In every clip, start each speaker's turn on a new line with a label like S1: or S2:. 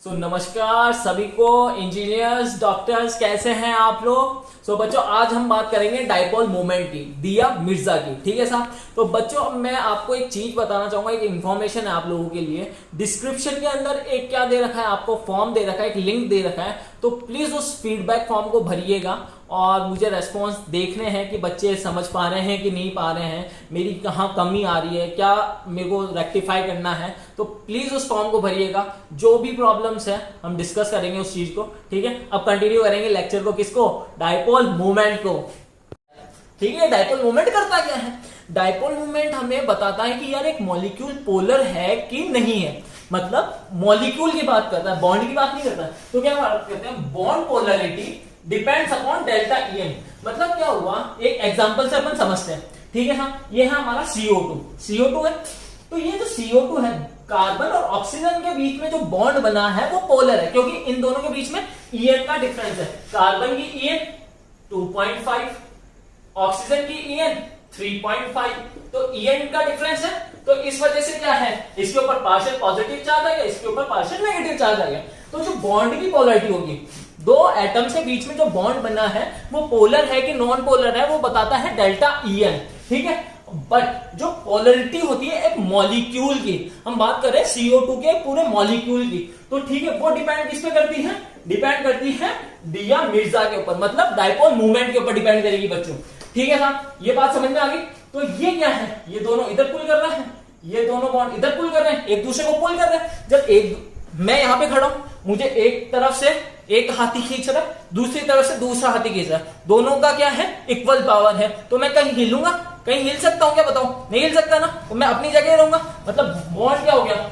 S1: नमस्कार सभी को इंजीनियर्स डॉक्टर्स कैसे हैं आप लोग। बच्चों आज हम बात करेंगे डाइपोल मोमेंट की, दिया मिर्जा की। ठीक है साहब। तो बच्चों अब मैं आपको एक चीज बताना चाहूंगा, एक इंफॉर्मेशन है आप लोगों के लिए। डिस्क्रिप्शन के अंदर एक क्या दे रखा है, आपको फॉर्म दे रखा है, एक लिंक दे रखा है। तो प्लीज उस फीडबैक फॉर्म को भरिएगा और मुझे रेस्पॉन्स देखने हैं कि बच्चे समझ पा रहे हैं कि नहीं पा रहे हैं, मेरी कहाँ कमी आ रही है, क्या मेरे को रेक्टिफाई करना है। तो प्लीज उस फॉर्म को भरिएगा। जो भी प्रॉब्लम्स है हम डिस्कस करेंगे उस चीज को। ठीक है, अब कंटिन्यू करेंगे लेक्चर को। किसको? डाइपोल मूवमेंट को। ठीक है, डाइपोल मूवमेंट करता क्या है? डाइपोल मूवमेंट हमें बताता है कि यार एक मॉलिक्यूल पोलर है कि नहीं है। मतलब मॉलिक्यूल की बात करता है, बॉन्ड की बात नहीं करता है। तो क्या बात करते हैं? Bond polarity depends upon delta E. मतलब क्या हुआ, एक एग्जांपल से अपन समझते हैं। ठीक है हाँ, ये है हमारा CO2 है। तो ये जो CO2 है, कार्बन और ऑक्सीजन के बीच में जो बॉन्ड बना है वो पोलर है, क्योंकि इन दोनों के बीच में EN का डिफरेंस है। कार्बन की EN 2.5, ऑक्सीजन की EN 3.5। तो EN का डिफरेंस है, तो इस वजह से क्या है, इसके ऊपर पार्शियल पॉजिटिव चार्ज आ गया, इसके ऊपर पार्शियल नेगेटिव चार्ज आ गया। तो जो बॉन्ड की पोलरिटी होगी, दो एटम्स के बीच में जो बॉन्ड बना है वो पोलर है कि नॉन पोलर है, वो बताता है डेल्टा EN। ठीक है, बट जो पोलरिटी होती है एक मॉलिक्यूल की, हम बात करें CO2 के पूरे मॉलिक्यूल की, तो ठीक है वो डिपेंड किस पे करती है? डिपेंड करती है दिया मिर्जा के ऊपर, मतलब डाइपोल मूवमेंट के ऊपर डिपेंड करेगी बच्चों। ठीक है साहब, ये बात समझ में आ गई। तो ये क्या है, ये दोनों इधर पुल कर रहे हैं, ये दोनों बॉन्ड इधर पुल कर रहे हैं, एक दूसरे को पुल कर रहे हैं। जब मैं यहां पे खड़ा हूं, मुझे एक तरफ से एक हाथी खींच रहा है, दूसरी तरफ से दूसरा हाथी खींच रहा है, दोनों का क्या है? इक्वल पावर है। तो मैं कहीं हिलूंगा, कहीं हिल सकता हूं क्या? बताओ, नहीं हिल सकता ना। तो मैं अपनी जगह रहूंगा। मतलब बॉन्ड क्या हो गया,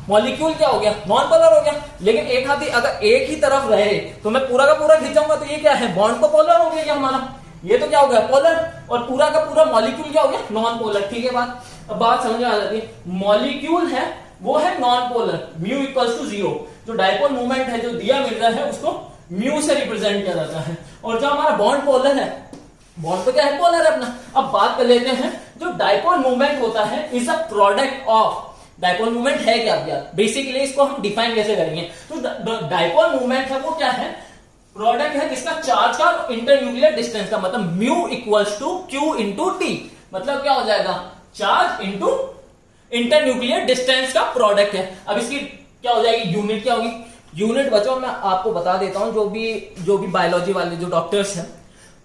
S1: मॉलिक्यूल क्या हो गया? नॉन पोलर हो गया। लेकिन एक हाथी अगर एक ही तरफ रहे तो मैं पूरा का पूरा खींचाऊंगा, तो ये क्या है? बॉन्ड तो पोलर हो गया हमारा, ये तो क्या हो गया? पोलर। और पूरा का पूरा मॉलिक्यूल क्या हो गया? Non polar. ठीक है बात, अब बात समझ में आ जाती है। मॉलिक्यूल है वो है non polar, mu equals to 0। जो डाइपोल मूवमेंट है, जो दिया मिल रहा है, उसको म्यू से रिप्रेजेंट किया जाता है। और जो हमारा बॉन्ड पोलर है, बॉन्ड तो क्या है? पोलर है अपना। अब बात कर लेते हैं, जो डाइपोल मूवमेंट होता है is a product of. Dipole movement है क्या यार? बेसिकली इसको हम डिफाइन कैसे करेंगे? तो डाइपोल मूवमेंट है वो क्या है? प्रोडक्ट है किसका? चार्ज का इंटरन्यूक्लियर डिस्टेंस का। मतलब mu equals to Q into T। मतलब क्या हो जाएगा? चार्ज इंटू इंटरन्यूक्लियर डिस्टेंस का प्रोडक्ट है। अब इसकी क्या हो जाएगी? यूनिट क्या होगी? यूनिट बच्चों मैं आपको बता देता हूं, जो भी बायोलॉजी वाले जो डॉक्टर्स हैं,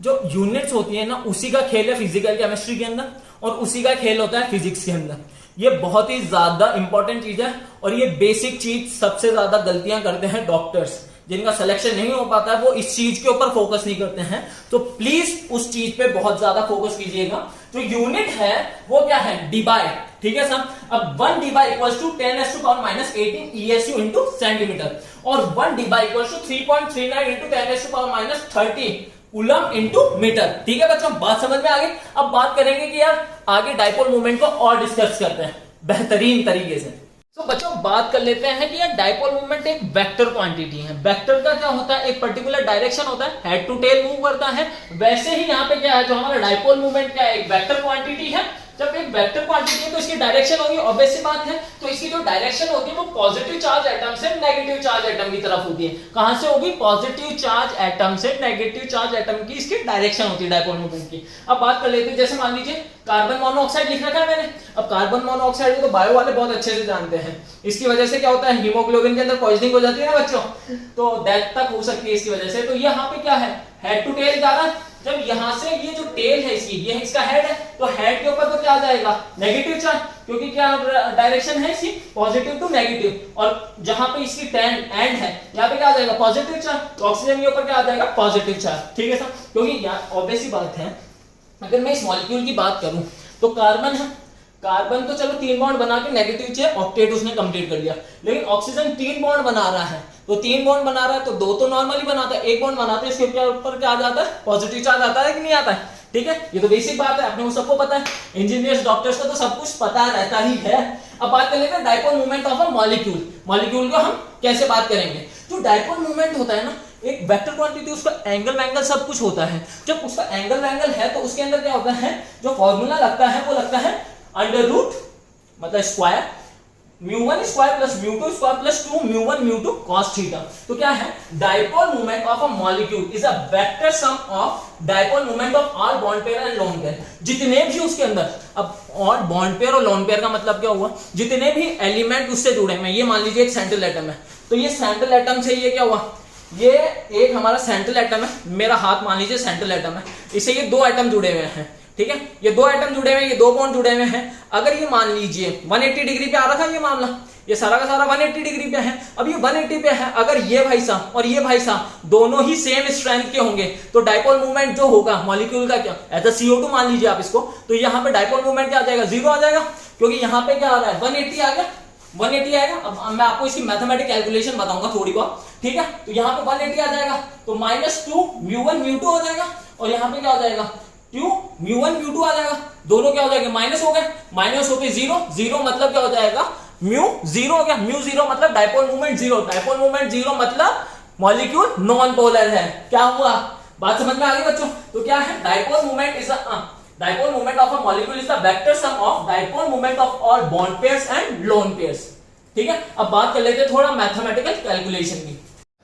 S1: जो यूनिट्स होती है ना, उसी का खेल है फिजिकल केमिस्ट्री के अंदर, और उसी का खेल होता है फिजिक्स के अंदर। ये बहुत ही ज्यादा इंपॉर्टेंट चीज है, और ये बेसिक चीज सबसे ज्यादा गलतियां करते हैं डॉक्टर्स। जिनका सिलेक्शन नहीं हो पाता है वो इस चीज के ऊपर फोकस नहीं करते हैं। तो प्लीज उस चीज पे बहुत ज्यादा फोकस कीजिएगा। जो यूनिट है वो क्या है? डीबाई। ठीक है साहब। अब 1 debye equals to 10⁻⁻18 ESU into centimetre, और 1 debye equals to 3.39 into 10⁻⁻30 coulomb into metre. ठीक है बच्चों, बात समझ में आ गई। अब बात करेंगे कि यार आगे डाइपोल मूवमेंट को और डिस्कस करते हैं बेहतरीन तरीके से। तो बच्चों बात कर लेते हैं कि यार डाइपोल मूवमेंट एक वेक्टर क्वांटिटी है। वेक्टर का क्या होता है? एक पर्टिकुलर डायरेक्शन होता है, हेड टू टेल मूव करता है। वैसे ही यहाँ पे क्या है, जो हमारा डाइपोल मूवमेंट क्या है? एक वेक्टर क्वांटिटी है। जब एक वेक्टर क्वांटिटी है तो इसकी डायरेक्शन होगी, ऑब्वियस सी बात है। तो इसकी जो डायरेक्शन होती है वो पॉजिटिव चार्ज एटम से नेगेटिव चार्ज एटम की तरफ होती है। कहां से होगी? पॉजिटिव चार्ज एटम से नेगेटिव चार्ज एटम की इसकी डायरेक्शन होती है डाइपोल मूवमेंट की। अब बात कर लेते हैं, जैसे मान लीजिए कार्बन मोनोऑक्साइड लिख रखा है मैंने। अब कार्बन मोनोऑक्साइड को तो बायो वाले बहुत अच्छे से जानते हैं। इसकी वजह से क्या होता है? हीमोग्लोबिन के अंदर पॉइजनिंग हो जाती है ना बच्चों, तो डेथ तक हो सकती है इसकी वजह से। तो यहाँ पे क्या है? हेड टू टेल जा रहा है। जब यहां से ये जो टेल है इसकी, ये इसका हेड है, तो हेड के ऊपर तो क्या आ जाएगा? नेगेटिव चार्ज, क्योंकि क्या डायरेक्शन है इसकी? Positive to negative. और जहां पे इसकी एंड है, यहाँ पे क्या आ जाएगा? Positive charge. तो ऑक्सीजन के ऊपर क्या आ जाएगा? Positive charge. ठीक है सर, क्योंकि ऑब्वियस सी बात है, अगर मैं इस मॉलिक्यूल की बात करूं तो कार्बन है, कार्बन तो चलो 3 बॉन्ड बना के नेगेटिव चेयर ऑक्टेट उसने कंप्लीट कर लिया। लेकिन ऑक्सीजन 3 बॉन्ड बना रहा है, तो 3 बॉन्ड बना रहा है तो 2 तो नॉर्मली बनाता है, 1 बॉन्ड बनाते हैं, इसके ऊपर क्या आ जाता है? पॉजिटिव चार्ज आता है कि नहीं आता है? ठीक है, ये तो बेसिक बात है, अपने को सबको पता है। इंजीनियर्स डॉक्टर्स को तो सब कुछ पता रहता ही है। अब बात कर लेते हैं dipole movement of a molecule. Molecule को हम कैसे बात करेंगे? जो डाइपोल मूवमेंट होता है ना, एक वेक्टर क्वांटिटी, उसका एंगल वैंगल सब कुछ होता है। जब उसका एंगल वैंगल है तो उसके अंदर क्या होता है? जो फॉर्मूला लगता है वो लगता है अंडर रूट, मतलब स्क्वायर म्यू1 स्क्वायर प्लस म्यू2 स्क्वायर प्लस 2 म्यू1 म्यू2 cos थीटा। तो क्या है, dipole moment of a molecule is a vector sum of dipole moment of all bond pair and lone pair. जितने भी उसके अंदर, अब और बॉन्ड पेयर और लोन पेयर का मतलब क्या हुआ, जितने भी एलिमेंट उससे जुड़े हैं, ये मान लीजिए एक सेंट्रल एटम है, तो ये सेंट्रल एटम से ये क्या हुआ, ये एक हमारा सेंट्रल एटम है, मेरा हाथ मान लीजिए सेंट्रल एटम है, इससे ये दो एटम जुड़े हुए हैं, ठीक है, ये दो एटम जुड़े हुए हैं, ये दो बॉन्ड जुड़े हुए हैं। अगर ये मान लीजिए 180 डिग्री पे आ रखा है ये मामला, ये सारा का सारा 180 डिग्री पे है, अब ये 180 पे है, अगर ये भाई साहब और ये भाई साहब दोनों ही सेम स्ट्रेंथ के होंगे तो डाइपोल मूवमेंट जो होगा मॉलिक्यूल का, क्या एज अ CO2 मान लीजिए आप इसको, तो यहाँ पे डाइपोल मूवमेंट क्या आ जाएगा, 0 आ जाएगा, क्योंकि यहाँ पे क्या आ रहा है 180 आ गया, 180 आएगा। अब मैं आपको इसकी मैथमेटिक कैलकुलेशन बताऊंगा थोड़ी बहुत, ठीक है, तो यहाँ पे 180 आ जाएगा, तो -2 म्यू1 म्यू2 हो जाएगा, और यहाँ पे क्या हो जाएगा 2 म्यू1 म्यू2 आ जाएगा, दोनों क्या हो जाएंगे माइनस हो गए, माइनस होके 0, 0 मतलब क्या हो जाएगा म्यू 0 हो गया, म्यू 0 मतलब डाइपोल मूवमेंट 0, डाइपोल मूवमेंट 0 मतलब मॉलिक्यूल नॉन पोलर है। क्या हुआ, बात समझ में आ गई बच्चों? तो क्या है, dipole movement is dipole movement of a molecule is the vector sum of dipole movement of all bond pairs and lone pairs. ठीक है, अब बात कर लेते हैं थोड़ा मैथमेटिकल कैलकुलेशन की।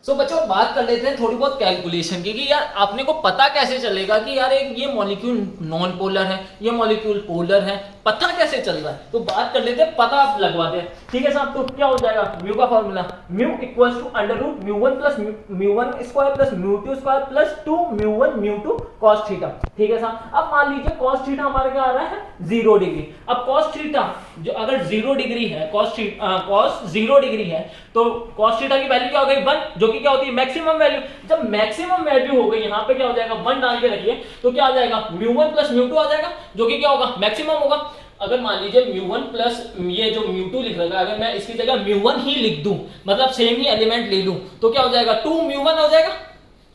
S1: सो बच्चों बात कर लेते हैं थोड़ी बहुत कैलकुलेशन की, कि यार आपने को पता कैसे चलेगा कि यार एक ये मॉलिक्यूल नॉन पोलर है, ये मॉलिक्यूल पोलर है, पता कैसे चल रहा है? तो बात कर लेते हैं, पता लगवाते हैं। ठीक है साहब, तो क्या हो जाएगा, म्यू का formula mu equals to under root म्यू1 प्लस म्यू1 स्क्वायर प्लस म्यू2 स्क्वायर प्लस 2 म्यू1 म्यू2 कॉस थीटा। ठीक है साहब, अब मान लीजिए कॉस थीटा हमारा क्या आ रहा है 0 डिग्री। अब कॉस थीटा जो अगर 0 डिग्री है, कॉस 0 डिग्री है, तो कॉस थीटा की वैल्यू क्या हो गई 1, जो कि क्या होती है मैक्सिमम वैल्यू। जब मैक्सिमम वैल्यू हो गई, यहाँ पे क्या हो जाएगा 1 डाल के रखिए, तो क्या आ जाएगा म्यू1 प्लस म्यू2 आ जाएगा, जो कि क्या होगा मैक्सिमम होगा। अगर मान लीजिए म्यू1 प्लस ये जो म्यू2 लिख रखा है, अगर मैं इसकी जगह म्यू1 ही लिख दूं, मतलब सेम ही एलिमेंट ले लूं, तो क्या हो जाएगा 2 म्यू1 हो जाएगा।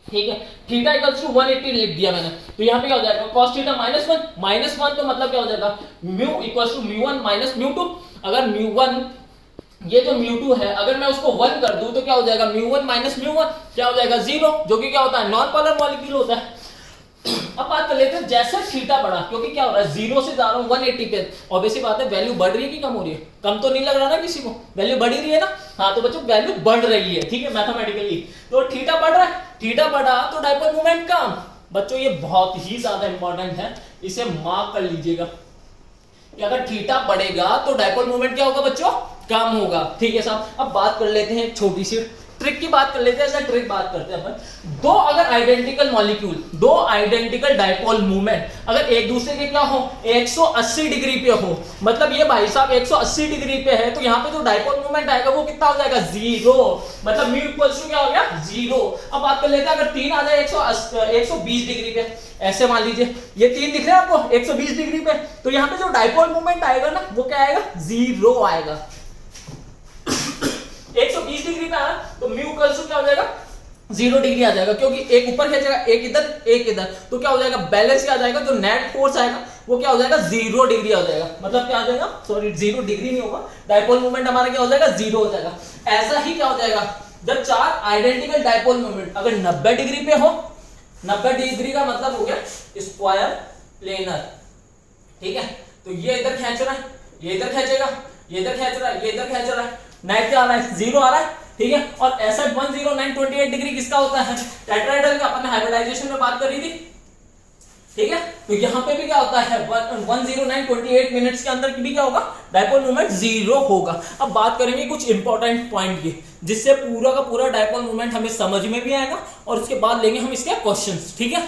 S1: ठीक है, थीटा इक्वल्स टू 180 लिख दिया मैंने, तो यहाँ पे क्या हो जाएगा cos थीटा -1 तो मतलब क्या हो जाएगा म्यू इक्वल्स टू म्यू1 माइनस म्यू2। अगर म्यू1 ये जो म्यू2 है, अगर मैं उसको 1 कर दूं तो क्या हो जाएगा म्यू1 माइनस म्यू1 क्या हो जाएगा 0, जो कि क्या होता है नॉन पोलर मॉलिक्यूल होता है। अब बात कर लेते हैं, जैसे थीटा बढ़ा, क्योंकि क्या हो रहा है 0 से जा रहा हूं 180 पे, ऑब्वियसली बात है वैल्यू बढ़ रही है कि कम हो रही है, कम तो नहीं लग रहा ना किसी को, वैल्यू बढ़ ही रही है ना। हाँ तो बच्चों वैल्यू बढ़ रही है, ठीक है मैथमेटिकली, तो थीटा बढ़ रहा है, थीटा बढ़ा तो डाइपोल मोमेंट कम। बच्चों ये बहुत ही ज्यादा इंपॉर्टेंट है, इसे मार्क कर लीजिएगा कि अगर थीटा बढ़ेगा तो डाइपोल मोमेंट क्या होगा बच्चों, कम होगा। ठीक है साहब, अब बात कर लेते हैं छोटी सी ट्रिक की बात कर लेते हैं। ऐसा ट्रिक बात करते हैं अपन, दो अगर आइडेंटिकल मॉलिक्यूल, दो आइडेंटिकल डाइपोल मूवमेंट अगर एक दूसरे के क्या हो 180 डिग्री पे हो, मतलब ये भाई साहब 180 डिग्री पे है, तो यहाँ पे जो डाइपोल मूवमेंट आएगा वो कितना हो जाएगा 0, मतलब म्यू इक्वल्स टू क्या हो गया 0। अब बात कर लेते हैं, अगर 3 आ जाए 120 डिग्री पे, ऐसे मान लीजिए ये 3 दिख रहे हैं आपको 120 डिग्री पे, तो यहाँ पे जो डाइपोल मूवमेंट आएगा ना वो क्या आएगा 0 आएगा। 120 डिग्री पे आया तो म्यू इक्वल्स टू क्या हो जाएगा 0 डिग्री आ जाएगा, क्योंकि एक ऊपर खींचेगा एक इधर एक इधर, तो क्या हो जाएगा बैलेंस क्या आ जाएगा, जो नेट फोर्स आएगा वो क्या हो जाएगा 0 डिग्री हो जाएगा। मतलब क्या आ जाएगा, सॉरी 0 डिग्री नहीं होगा, डाइपोल मूवमेंट हमारा क्या हो जाएगा 0 हो जाएगा। ऐसा ही क्या हो जाएगा जब चार आइडेंटिकल डाइपोल मूवमेंट अगर 90 डिग्री पे हो, 90 डिग्री का मतलब हो गया स्क्वायर प्लेनर। ठीक है, तो ये इधर खींच रहा है, ये इधर खींचेगा, ये इधर खींच रहा है, ये इधर खींच रहा है, नेट क्या आ रहा है 0 आ रहा है। ठीक है, और ऐसा 10928 डिग्री किसका होता है टेट्राहेड्रल का, अपन हाइब्रिडाइजेशन में बात करी थी। ठीक है, तो यहां पे भी क्या होता है 10928 मिनट्स के अंदर भी क्या होगा डाइपोल मूवमेंट 0 होगा। अब बात करेंगे कुछ इंपॉर्टेंट पॉइंट की, जिससे पूरा का पूरा डाइपोल मूवमेंट हमें समझ में भी आएगा, और उसके बाद लेंगे हम इसके क्वेश्चंस। ठीक है,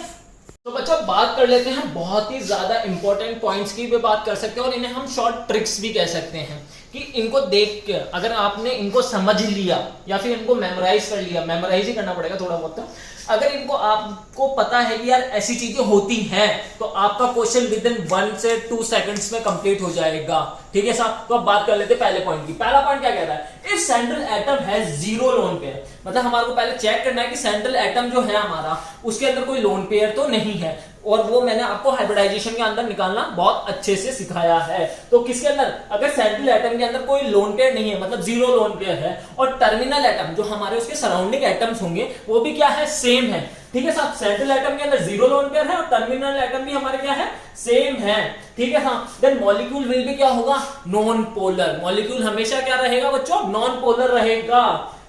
S1: तो बच्चों बात कर लेते हैं बहुत ही ज्यादा इंपॉर्टेंट पॉइंट्स की भी बात कर सकते हैं, और इन्हें हम शॉर्ट ट्रिक्स भी कह सकते हैं, कि इनको देख के अगर आपने इनको समझ लिया या फिर इनको मेमोराइज कर लिया, मेमोराइज ही करना पड़ेगा थोड़ा बहुत, अगर इनको आपको पता है कि यार ऐसी चीजें होती हैं, तो आपका क्वेश्चन विद इन 1 से 2 सेकंड्स में कंप्लीट हो जाएगा। ठीक है साहब, तो अब बात कर लेते हैं पहले पॉइंट की। पहला पॉइंट क्या कह रहा है, if central atom has 0 lone pair, मतलब हमारे को पहले चेक करना है कि सेंट्रल एटम जो है हमारा उसके अंदर कोई लोन पेयर तो नहीं है, और वो मैंने आपको हाइब्रिडाइजेशन के अंदर निकालना बहुत अच्छे से सिखाया है। तो किसके अंदर, अगर सेंट्रल एटम के अंदर कोई लोन पेयर नहीं है, मतलब 0 लोन पेयर है, और टर्मिनल एटम जो हमारे उसके सराउंडिंग एटम्स होंगे वो भी क्या है सेम है, ठीक है साहब। सेंट्रल एटम के अंदर 0 लोन पेयर है और टर्मिनल एटम भी हमारे क्या है, सेम है, ठीक है साहब। देन मॉलिक्यूल विल भी क्या होगा, नॉन पोलर। मॉलिक्यूल हमेशा क्या रहेगा बच्चों, नॉन पोलर रहेगा,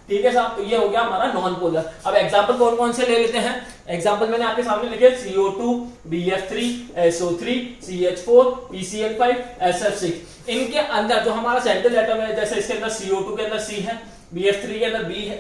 S1: ठीक है साहब। तो ये हो गया हमारा नॉन पोलर। अब एग्जांपल कौन कौन से ले लेते हैं, एग्जांपल मैंने आपके सामने लिखे CO2, BF3, SO3, CH4, PCl5, SF6। इनके अंदर जो हमारा सेंट्रल एटम है, जैसे इसके अंदर CO2 के अंदर C है, BF3 के अंदर B है,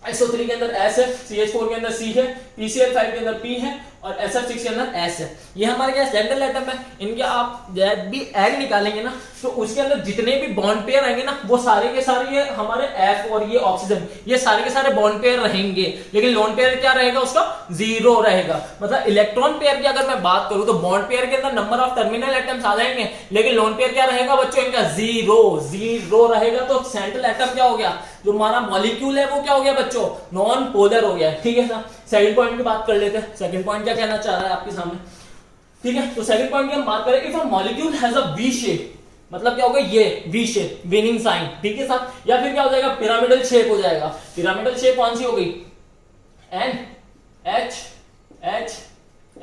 S1: SO3 के अंदर S है, CH4 के अंदर C है, PCl5 के अंदर P है और SF6 के अंदर S है। ये हमारे क्या सेंट्रल एटम है। इनके आप जब भी एग निकालेंगे ना तो उसके अंदर जितने भी बॉन्ड पेयर आएंगे ना वो सारे के सारे ये हमारे F और ये ऑक्सीजन, ये सारे के सारे बॉन्ड पेयर रहेंगे। लेकिन लोन पेयर क्या रहेगा, उसका 0 रहेगा। मतलब इलेक्ट्रॉन पेयर की अगर मैं बात करूं तो बॉन्ड पेयर के अंदर नंबर ऑफ टर्मिनल एटम्स आ जाएंगे, लेकिन लोन पेयर क्या रहेगा बच्चों, इनका 0 रहेगा। तो सेंट्रल एटम क्या हो गया, जो हमारा मॉलिक्यूल है वो क्या हो गया बच्चों, नॉन पोलर हो गया, ठीक है सर। सेकंड पॉइंट की बात कर लेते हैं। सेकंड पॉइंट क्या कहना चाह रहा है आपके सामने, ठीक है। तो सेकंड पॉइंट की हम बात करें, if a molecule has a V shape, मतलब क्या होगा, ये वी शेप, विनिंग साइन, ठीक है साहब। या फिर क्या हो जाएगा, पिरामिडल शेप हो जाएगा। पिरामिडल शेप कौन सी हो गई, N H H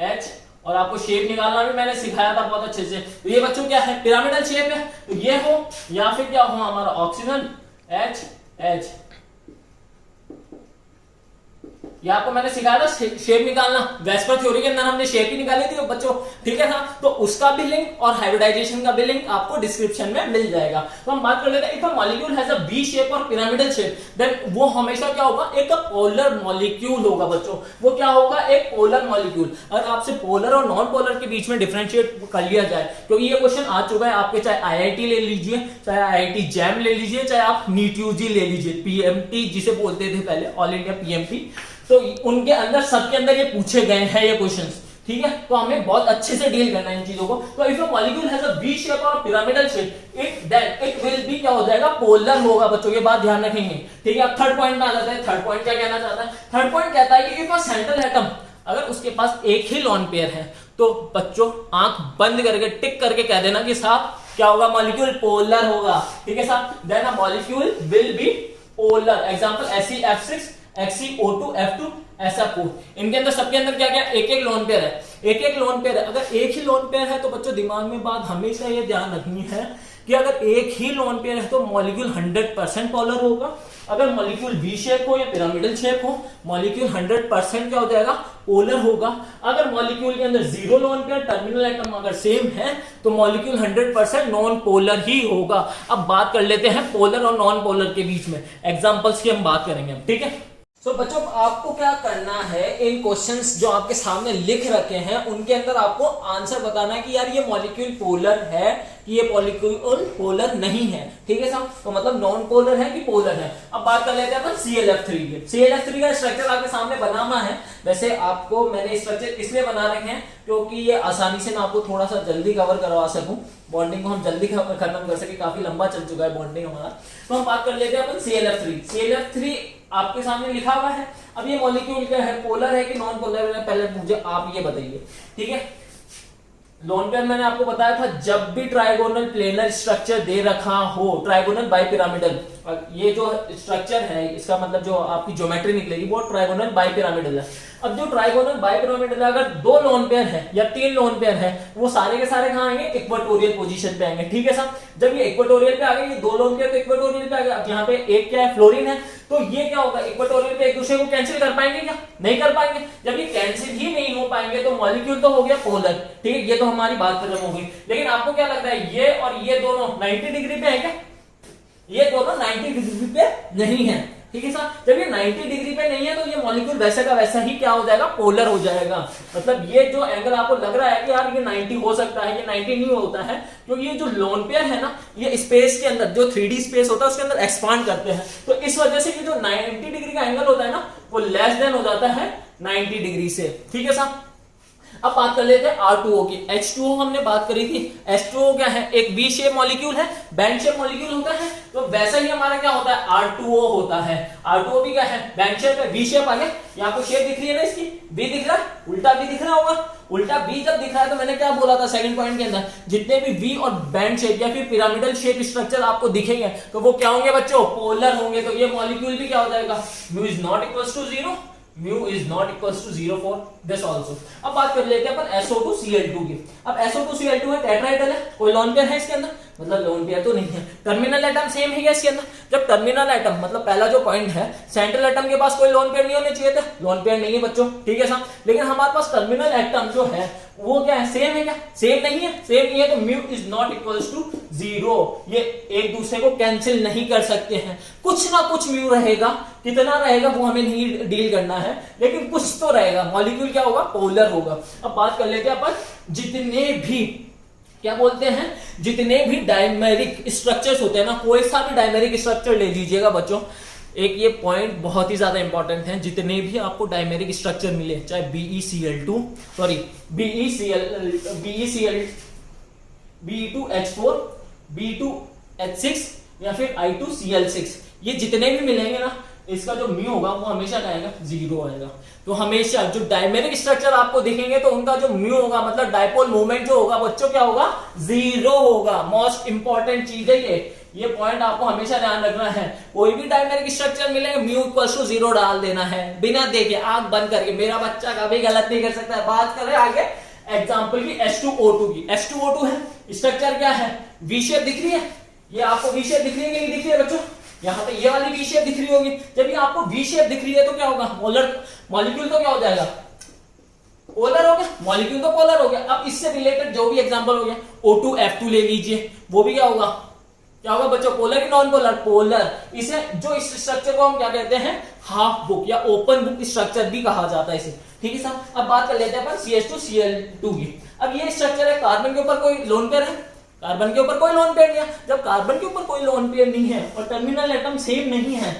S1: H, और आपको शेप निकालना भी मैंने सिखाया था बहुत अच्छे से। तो ये बच्चों क्या है, पिरामिडल शेप है। तो ये हो या फिर क्या हो हमारा ऑक्सीजन H H, ये आपको मैंने सिखाया था शेप निकालना, वेस्पर थ्योरी के अंदर हमने शेप ही निकाली थी बच्चों, ठीक है ना। तो उसका भी लिंक और हाइब्रिडाइजेशन का भी लिंक आपको डिस्क्रिप्शन में मिल जाएगा। तो हम बात कर लेते हैं, if a molecule has a V shape और पिरामिडल शेप, देन वो हमेशा क्या होगा, एक पोलर मॉलिक्यूल होगा बच्चों। वो क्या होगा, एक पोलर मॉलिक्यूल। अगर आपसे पोलर और नॉन पोलर के बीच में डिफरेंशिएट कर लिया जाए, क्योंकि ये क्वेश्चन आ चुका है आपके, चाहे IIT ले लीजिए, चाहे IIT जैम ले लीजिए, चाहे आप नीट यूजी ले लीजिए, PMT जिसे बोलते थे पहले, ऑल इंडिया PMT, तो उनके अंदर सबके अंदर ये पूछे गए हैं ये क्वेश्चंस, ठीक है। तो हमें बहुत अच्छे से डील करना है इन चीजों को। तो if a molecule has a V shape और pyramidal shape, it will be क्या हो जाएगा, पोलर होगा बच्चों, ये बात ध्यान रखेंगे, ठीक है। अब थर्ड पॉइंट में आ जाता है। थर्ड पॉइंट क्या कहना चाहता है, थर्ड पॉइंट कहता है कि इफ अ सेंट्रल एटम, अगर उसके पास एक ही लोन पेयर है, तो बच्चों आंख बंद करके टिक करके कह देना कि साहब क्या होगा, मॉलिक्यूल पोलर होगा, ठीक है साहब। Then a molecule will be polar. Example SeF6, HCO2F2, SO4। इनके अंदर सबके अंदर क्या क्या, एक एक लोन पेयर है, एक एक लोन पेयर है। अगर एक ही लोन पेयर है तो बच्चों दिमाग में बात हमेशा ये ध्यान रखनी है कि अगर एक ही लोन पेयर है तो मॉलिक्यूल 100% पोलर होगा। अगर मॉलिक्यूल वी शेप हो या पिरामिडल शेप हो, मॉलिक्यूल 100% क्या हो जाएगा, पोलर होगा। अगर मॉलिक्यूल के अंदर 0 लोन पेयर, टर्मिनल एटम अगर सेम है, तो मॉलिक्यूल 100% नॉन पोलर ही होगा। अब बात कर लेते हैं पोलर और नॉन पोलर के बीच में, एग्जांपल्स की हम बात करेंगे, ठीक है। तो बच्चों आपको क्या करना है, इन क्वेश्चंस जो आपके सामने लिख रखे हैं उनके अंदर आपको आंसर बताना है कि यार ये मॉलिक्यूल पोलर है कि ये मॉलिक्यूल पोलर नहीं है, ठीक है साहब। तो मतलब नॉन पोलर है कि पोलर है। अब बात कर लेते हैं अपन ClF3 की। ClF3 का स्ट्रक्चर आपके सामने बना हुआ है। वैसे आपको मैंने स्ट्रक्चर इसलिए बना रखे हैं क्योंकि ये आसानी से मैं आपको थोड़ा सा जल्दी कवर करवा सकूं, बॉन्डिंग को हम जल्दी खत्म कर सके, काफी लंबा चल चुका है बॉन्डिंग हमारा। तो हम बात कर लेते हैं अपन ClF3 आपके सामने लिखा हुआ है। अब ये मॉलिक्यूल क्या है, पोलर है कि नॉन पोलर है, पहले मुझे आप ये बताइए, ठीक है। लोन पेयर मैंने आपको बताया था, जब भी ट्राइगोनल प्लेनर स्ट्रक्चर दे रखा हो, ट्राइगोनल बाइपिरामिडल, ये जो स्ट्रक्चर है इसका मतलब जो आपकी ज्योमेट्री निकलेगी वो ट्राइगोनल बाइपिरामिडल है। अब जो ट्राइगोनल बाइपिरामिडल अगर 2 लोन पेयर है या 3 लोन पेयर है, वो सारे के सारे कहां आएंगे, इक्वेटोरियल पोजीशन पे आएंगे, ठीक है साहब। जब ये इक्वेटोरियल पे आ गए, ये 2 लोन पेयर तो इक्वेटोरियल पे आ गए। अब यहाँ पे एक क्या है, फ्लोरीन है, तो ये क्या होगा, इक्वेटोरियल पे एक दूसरे को कैंसिल कर पाएंगे क्या, नहीं कर पाएंगे। जब ये कैंसिल ही नहीं हो पाएंगे तो मॉलिक्यूल तो हो गया पोलर, ठीक है। ये तो हमारी बात खत्म हो गई। लेकिन आपको क्या लगता है, ये और ये दोनों 90 डिग्री पे है क्या, ये दोनों 90 डिग्री पे नहीं है, ठीक है साहब। जब ये 90 डिग्री पे नहीं है तो ये मॉलिक्यूल वैसा का वैसा ही क्या हो जाएगा, पोलर हो जाएगा। मतलब ये जो एंगल आपको लग रहा है कि यार ये 90 हो सकता है, ये 90 नहीं होता है, क्योंकि ये जो लोन पेयर है ना, ये स्पेस के अंदर जो 3D स्पेस होता है उसके अंदर एक्सपांड करते हैं। तो इस वजह से ये जो 90 डिग्री का एंगल होता है ना, वो लेस देन हो जाता है 90 डिग्री से, ठीक है साहब। अब बात कर लेते हैं R2O की। H2O हमने बात करी थी। H2O क्या है, एक V शेप मॉलिक्यूल है, बैंड शेप मॉलिक्यूल होता है। तो वैसा ही हमारा क्या होता है, R2O होता है। R2O भी क्या है, बैंड शेप है, V शेप आ गया। यहाँ आपको शेप दिख रही है ना इसकी, V दिख रहा है, उल्टा भी दिख रहा होगा। उल्टा V जब दिख रहा है तो मैंने क्या बोला था सेकंड पॉइंट के अंदर, जितने भी V और बैंड शेप या फिर पिरामिडल शेप स्ट्रक्चर आपको दिखेंगे तो वो क्या होंगे बच्चों, पोलर होंगे। तो ये मॉलिक्यूल भी क्या हो जाएगा, mu is not equal to 0, mu is not equals to 0 for this also. अब बात कर लेते हैं अपन SO2Cl2 की। अब SO2Cl2 है, टेट्राहेड्रल है, कोई लोन पेयर है इसके अंदर, मतलब लोन पेयर तो नहीं है। टर्मिनल एटम सेम है क्या इसके अंदर? जब टर्मिनल एटम मतलब पहला जो पॉइंट है, सेंट्रल एटम के पास कोई लोन पेयर नहीं होने चाहिए थे, लोन पेयर नहीं है बच्चों, ठीक है साहब। लेकिन हमारे पास टर्मिनल एटम जो है वो क्या है, सेम है क्या? सेम नहीं है, सेम नहीं है तो mu is not equals to 0। ये एक दूसरे को कैंसिल नहीं कर सकते हैं, कुछ ना कुछ म्यू रहेगा, कितना रहेगा वो हमें नहीं डील करना है, लेकिन कुछ तो रहेगा। मॉलिक्यूल क्या होगा? पोलर होगा। अब बात कर लेते हैं अपन जितने भी क्या बोलते हैं, जितने भी डायमेरिक स्ट्रक्चर्स होते हैं ना, कोई सा भी डायमेरिक स्ट्रक्चर ले लीजिएगा बच्चों, एक ये पॉइंट बहुत ही ज्यादा इंपॉर्टेंट है, जितने भी आपको डायमेरिक स्ट्रक्चर मिले, चाहे BeCl2 सॉरी Be2H4 B2H6 या फिर I2Cl6, ये जितने भी मिलेंगे ना, इसका जो म्यू होगा वो हमेशा क्या आएगा? 0 आएगा। तो हमेशा जो डायमेरिक स्ट्रक्चर आपको दिखेंगे तो उनका जो म्यू होगा मतलब डायपोल मोमेंट जो होगा बच्चों क्या होगा? 0 होगा। मोस्ट इंपॉर्टेंट चीज है ये पॉइंट आपको हमेशा ध्यान रखना है। कोई भी डायमेरिक स्ट्रक्चर मिलेगा म्यू इक्वल्स टू 0 डाल देना है, बिना देखे आंख बंद करके। मेरा बच्चा कभी गलत नहीं कर सकता है। बात करें आगे एग्जांपल की H2O2 की। H2O2 है, स्ट्रक्चर क्या है? वी शेप दिख रही है, ये आपको वी शेप दिख रही है कि नहीं दिख रही है बच्चों? यहाँ पे ये वाली वी शेप दिख रही होगी। जब ये आपको वी शेप दिख रही है तो क्या होगा? मोलर मॉलिक्यूल तो क्या हो जाएगा? पोलर हो गया, मॉलिक्यूल तो पोलर हो गया। अब इससे रिलेटेड जो भी एग्जांपल हो गया, O2F2 ले लीजिए, वो भी क्या होगा? क्या होगा बच्चों? पोलर की नॉन पोलर? पोलर। इसे जो इस स्ट्रक्चर को हम क्या कहते हैं? हाफ बुक या ओपन बुक स्ट्रक्चर भी कहा जाता है इसे, ठीक है साहब। अब बात कर लेते हैं अपन CH2Cl2 की। अब ये स्ट्रक्चर है, कार्बन के ऊपर कोई लोन पेयर है, कार्बन के ऊपर कोई लोन पेयर नहीं है। जब कार्बन के ऊपर कोई लोन पेयर नहीं है और टर्मिनल एटम सेम नहीं है,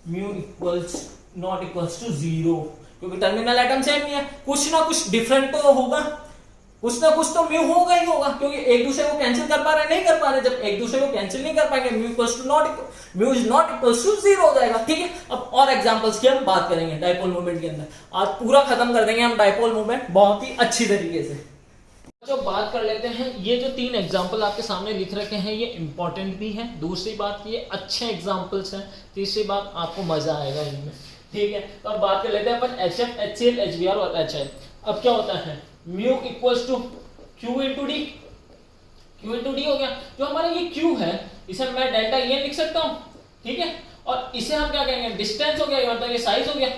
S1: mu equals not equals to 0, क्योंकि टर्मिनल एटम सेम नहीं है, कुछ ना कुछ डिफरेंट तो होगा, कुछ ना कुछ तो म्यू होगा ही होगा, क्योंकि एक दूसरे को कैंसिल कर पा रहे नहीं कर पा रहे। जब एक दूसरे को कैंसिल नहीं कर पाएंगे mu is not equals to 0 हो जाएगा, ठीक है। अब और एग्जांपल्स की हम बात करेंगे डायपोल मूवमेंट के अंदर। आज पूरा खत्म कर देंगे हम डायपोल मूवमेंट बहुत ही अच्छी तरीके से। जो बात कर लेते हैं, ये जो 3 एग्जाम्पल आपके सामने लिख रखे हैं ये इंपॉर्टेंट भी है, दूसरी बात ये अच्छे एग्जाम्पल्स हैं, तीसरी बात आपको मजा आएगा इनमें, ठीक है। तो अब बात कर लेते हैं अपन HF, HCl, HBr और HI। अब क्या होता है? Mu equals to Q into D, Q into D हो गया। जो हमारा ये Q है इसे मैं डेल्टा E लिख सकता हूँ, ठीक है। और इसे हम क्या कहेंगे? डिस्टेंस हो गया, मतलब ये साइज हो गया।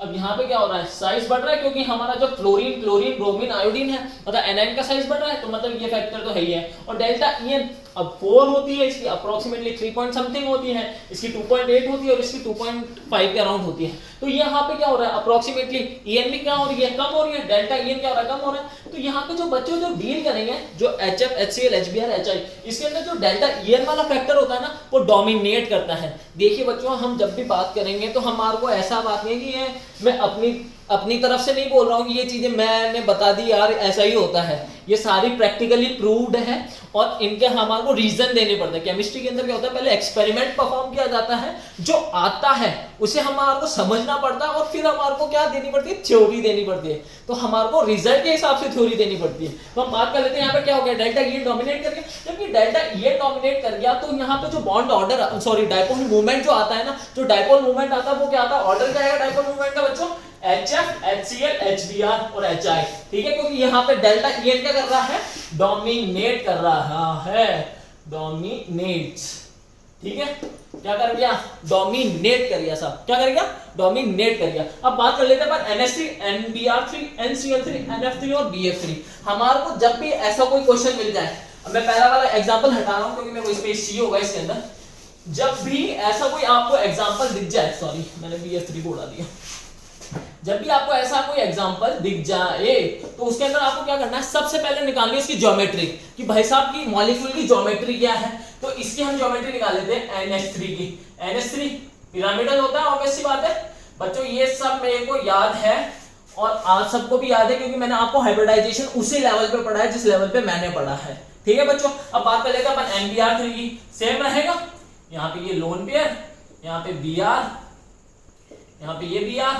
S1: अब यहाँ पे क्या हो रहा है? साइज बढ़ रहा है, क्योंकि हमारा जो फ्लोरीन, क्लोरीन, ब्रोमीन, आयोडीन है, मतलब एनाइन का साइज बढ़ रहा है, तो मतलब ये फैक्टर तो है ही है। और डेल्टा EN अब 4 होती है, इसकी अप्रोक्सीमेटली 3 पॉइंट समथिंग होती है, इसकी 2.8 होती है और इसकी 2.5 के अराउंड होती है। तो यहाँ पे क्या हो रहा है? अप्रोक्सीमेटली EN भी क्या हो रही है? कम हो रही है। डेल्टा EN क्या हो रहा है? कम हो रहा है। तो यहाँ पे जो बच्चों जो डील करेंगे, जो HF, HCl, HBr, HI, इसके अंदर जो डेल्टा EN वाला फैक्टर होता है ना, वो डोमिनेट करता है। देखिए बच्चों, हम जब भी बात करेंगे तो हमारे को ऐसा बात नहीं है कि ये मैं अपनी तरफ से नहीं बोल रहा हूँ कि ये चीजें मैंने बता दी यार ऐसा ही होता है, ये सारी प्रैक्टिकली प्रूव्ड है और इनके हमारे को रीजन देने पड़ते हैं। केमिस्ट्री के अंदर क्या होता है? पहले एक्सपेरिमेंट परफॉर्म किया जाता है, जो आता है उसे हमारे को समझना पड़ता है और फिर हमारे को क्या देनी पड़ती है? थ्योरी देनी पड़ती है। तो हमारे को रिजल्ट के हिसाब से थ्योरी देनी पड़ती है। तो हम बात कर लेते हैं यहाँ पे क्या हो गया? डेल्टा E डोमिनेट कर गया। जब ये डेल्टा E डोमिनेट कर गया तो यहाँ पे जो bond order sorry dipole movement जो आता है ना, जो डायपोल मूवमेंट आता है वो क्या आता है? ऑर्डर क्या है डायपोल मूवमेंट का बच्चों? HF, HCl, HBr और HI, ठीक है। क्योंकि यहाँ पे डेल्टा EN क्या कर रहा है? डोमिनेट कर रहा है, डोमिनेट्स, ठीक है। क्या कर गया? डोमिनेट कर गया साहब, क्या कर गया? डोमिनेट कर गया। अब बात कर लेते हैं अपन NH3, NBr3, NCl3, NF3 और BF3। हमारे को जब भी ऐसा कोई क्वेश्चन मिल जाए, अब मैं पहला वाला एग्जांपल हटा रहा हूं क्योंकि मेरे को स्पेस चाहिए होगा इसके अंदर। जब भी ऐसा कोई आपको एग्जांपल दिख जाए, सॉरी मैंने BF3 को उड़ा दिया, जब भी आपको ऐसा कोई एग्जांपल दिख जाए तो उसके अंदर आपको क्या करना है? सबसे पहले निकालनी है उसकी ज्योमेट्री, कि भाई साहब की मॉलिक्यूल की ज्योमेट्री क्या है। तो इसकी हम ज्योमेट्री निकाल लेते हैं NH3 की। NH3 पिरामिडल होता है, ऑब्वियस सी बात है बच्चों, ये सब मेरे को याद है और आप सबको भी याद है क्योंकि मैंने आपको हाइब्रिडाइजेशन उसी लेवल पे पढ़ा है जिस लेवल पे मैंने पढ़ा है, ठीक है बच्चों। अब बात कर लेते हैं अपन NBr3 की। सेम रहेगा, यहाँ पे ये लोन पेयर, यहाँ पे Br, यहाँ पे ये Br